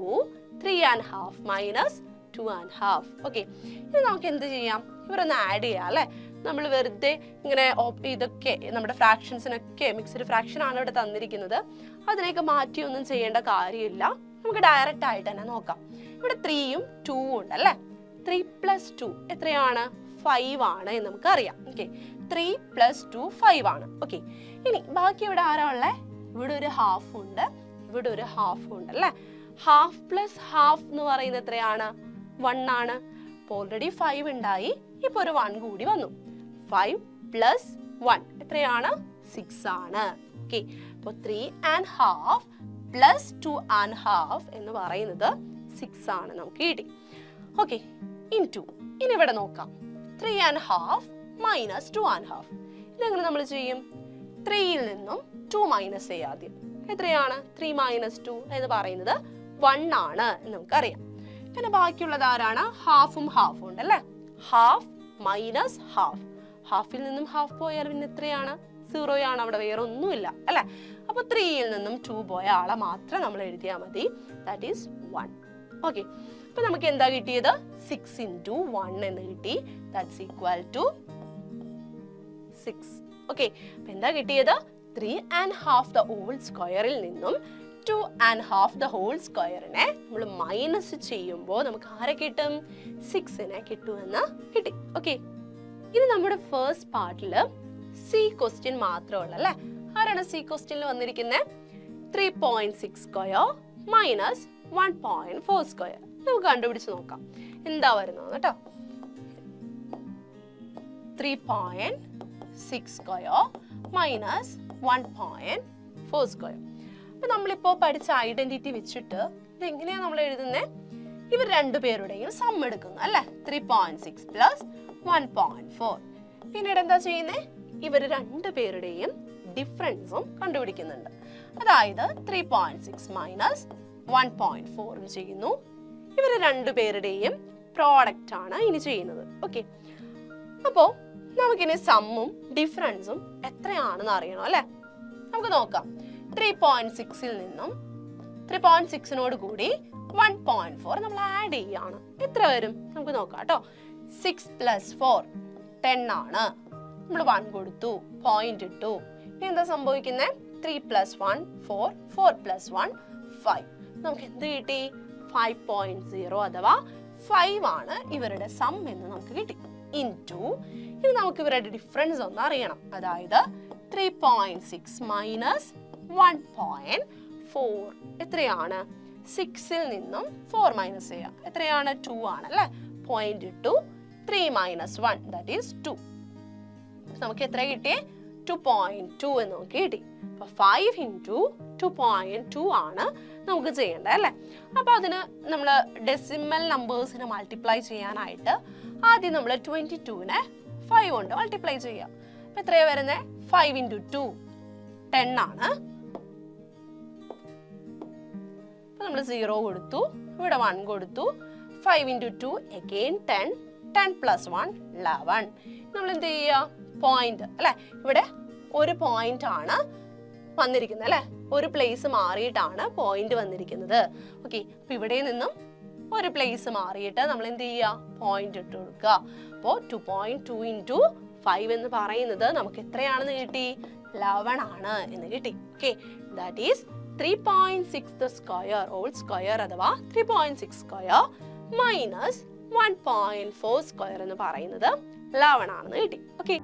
3.5 മൈനസ് 2.5. ഓക്കെ, ഇനി നമുക്ക് എന്ത് ചെയ്യാം? ഇവരൊന്ന് ആഡ് ചെയ്യാം അല്ലെ. നമ്മൾ വെറുതെ ഇങ്ങനെ ഇതൊക്കെ നമ്മുടെ ഫ്രാക്ഷൻസിനൊക്കെ മിക്സ്ഡ് ഫ്രാക്ഷൻ ആണ് ഇവിടെ തന്നിരിക്കുന്നത്. അതിനെയൊക്കെ മാറ്റിയൊന്നും ചെയ്യേണ്ട കാര്യമില്ല. നമുക്ക് ഡയറക്റ്റ് ആയിട്ട് തന്നെ നോക്കാം. ഇവിടെ 3യും 2ഉം ഉണ്ട് അല്ലേ? 3 + 2 എത്രയാണ്? 5 ആണ് എന്ന് നമുക്കറിയാം. ഓക്കെ, 3 + 2 5 ആണ്. ഓക്കെ, ഇനി ബാക്കി ഇവിടെ ആരാ ഉള്ളത്? ഇവിടെ ഒരു ഹാഫ് ഉണ്ട്, ഇവിടെ ഒരു ഹാഫ് ഉണ്ട് അല്ലേ? ഹാഫ് പ്ലസ് ഹാഫ് എന്ന് പറയുന്നത് എത്രയാണ്? 1 ആണ്. അപ്പോൾ ഓൾറെഡി 5 ഉണ്ടായി, ഇപ്പൊ ഒരു 1 കൂടി വന്നു. 5 + 1 എത്രയാണ്? 6 ആണ്. ഓക്കെ, അപ്പോൾ 3½ + 2½ എന്ന് പറയുന്നത് 6 ആണ് നമുക്ക് കിട്ടി. ഓക്കെ, ഇനി ഇവിടെ നോക്കാം. 3½ - 2½ ഇതെങ്ങനെ നമ്മൾ ചെയ്യും? 3യിൽ നിന്നും 2 മൈനസ് ചെയ്യാം ആദ്യം. എത്രയാണ്? 3 - 2 എന്ന് പറയുന്നത് 1 ആണ് എന്ന് നമുക്കറിയാം. പിന്നെ ബാക്കിയുള്ളത് ആരാണ്? ഹാഫും ഹാഫും ഉണ്ട് അല്ലേ? Half minus half. ഹാഫിൽ നിന്നും ഹാഫ് പോയാൽ പിന്നെ എത്രയാണ്? 0 ആണ്. അവിടെ വേറെ ഒന്നുമില്ല അല്ലെ? അപ്പൊ 3യിൽ നിന്നും 2 പോയ ആളെ മാത്രം നമ്മൾ എഴുതിയാൽ മതി. That is 1. ഓക്കെ, അപ്പൊ നമുക്ക് എന്താ കിട്ടിയത്? 6 × 1 എന്ന് കിട്ടി. That's equal to 6. ഓക്കെ, അപ്പൊ എന്താ കിട്ടിയത്? 3½ ദ ഹോൾ സ്ക്വയറിൽ നിന്നും 2½ ദ ഹോൾ സ്ക്വയറിനെ നമ്മൾ മൈനസ് ചെയ്യുമ്പോൾ നമുക്ക് ആരെ കിട്ടും? 6നെ കിട്ടുമെന്ന് കിട്ടി. ഓക്കെ, ഇനി നമ്മുടെ ഫസ്റ്റ് പാർട്ടിൽ സി ക്വസ്റ്റ്യൻ മാത്രമുള്ള അല്ലേ? ആരാണ് സി ക്വസ്റ്റ്യനിൽ വന്നിരിക്കുന്നത്? 3.6 സ്ക്വയർ മൈനസ് 1.4 സ്ക്വയർ. നമുക്ക് കണ്ടുപിടിച്ച് നോക്കാം എന്താ വരുന്നത് കേട്ടോ. 3.6 സ്ക്വയർ മൈനസ് 1.4 സ്ക്വയർ. അപ്പൊ നമ്മളിപ്പോ പഠിച്ച ഐഡന്റിറ്റി വെച്ചിട്ട് ഇത് എങ്ങനെയാ നമ്മൾ എഴുതുന്നത്? ഇവർ രണ്ടുപേരുടെയും സം എടുക്കുന്നു അല്ലെ? 3.6 + 1.4. പിന്നീട് എന്താ ചെയ്യുന്നത്? ഇവർ രണ്ടുപേരുടെയും ഡിഫറൻസും കണ്ടുപിടിക്കുന്നുണ്ട്. അതായത് 3.6 മൈനസ് 1.4 ചെയ്യുന്നു. ഇവർ രണ്ടുപേരുടെയും പ്രോഡക്റ്റ് ആണ് ഇനി ചെയ്യുന്നത്. ഓക്കെ, അപ്പോ നമുക്കിനി സമ്മും ഡിഫറൻസും എത്രയാണെന്ന് അറിയണം അല്ലെ? നമുക്ക് നോക്കാം. 3.6ൽ നിന്നും 3.6നോട് കൂടി 1.4 നമ്മൾ ആഡ് ചെയ്യാണ്. എത്ര വരും? നമുക്ക് നോക്കാം കേട്ടോ. 6 + 4 10 ആണ്. നമ്മൾ 1 കൊടുത്തു, പോയിന്റ് ഇട്ടു. ഇനി എന്താ സംഭവിക്കുന്നത്? 3 + 1 4, 4 + 1 5. നമുക്ക് എന്ത് കിട്ടി? 5.0 അഥവാ 5 ആണ് ഇവരുടെ സം എന്ന് നമുക്ക് കിട്ടി. ഇൻറ്റു ഇനി നമുക്ക് ഇവരുടെ ഡിഫറൻസ് ഒന്ന് അറിയണം. അതായത് 3.6 മൈനസ് 1.4 എത്രയാണ്? 6ൽ നിന്നും 4 മൈനസ് ചെയ്യാം. എത്രയാണ്? 2 ആണ് അല്ലേ? പോയിന്റ് ഇട്ടു. 3 - 1 ദാറ്റ് ഈസ് 2. നമുക്ക് എത്ര കിട്ടിയേ? 2.2 എന്ന് നമുക്ക് കിട്ടി. അപ്പൊ 5 × 2.2 ആണ് നമുക്ക് ചെയ്യേണ്ടത് അല്ലേ? അപ്പൊ അതിന് നമ്മൾ ഡെസിമൽ നമ്പേഴ്സിനെ മൾട്ടിപ്ലൈ ചെയ്യാനായിട്ട് ആദ്യം നമ്മൾ 22നെ 5 കൊണ്ട് മൾട്ടിപ്ലൈ ചെയ്യാം. അപ്പൊ എത്രയാ വരുന്നത്? 5 × 2 10 ആണ്. അപ്പൊ നമ്മൾ 0 കൊടുത്തു, ഇവിടെ 1 കൊടുത്തു. 5 × 2 again 10, 10 + 1 11. നമ്മൾ എന്ത് ചെയ്യുക? പോയിന്റ് അല്ലെ? ഇവിടെ ഒരു പോയിന്റ് ആണ് വന്നിരിക്കുന്നത് അല്ലെ? ഒരു പ്ലേസ് മാറിയിട്ടാണ് പോയിന്റ് വന്നിരിക്കുന്നത്. ഓക്കെ, അപ്പൊ ഇവിടെ നിന്നും ഒരു പ്ലേസ് മാറിയിട്ട് നമ്മൾ എന്ത് ചെയ്യുക? പോയിന്റ് ഇട്ട് കൊടുക്കുക. അപ്പോൾ 2.2 × 5 എന്ന് പറയുന്നത് നമുക്ക് എത്രയാണെന്ന് കിട്ടി? 11 ആണ് എന്ന് കിട്ടി. Okay, that is 3.6 the square whole square അഥവാ 3.6 സ്ക്വയർ മൈനസ് 1.4 സ്ക്വയർ എന്ന് പറയുന്നത് 11 ആണെന്ന് കിട്ടി. ഓക്കെ.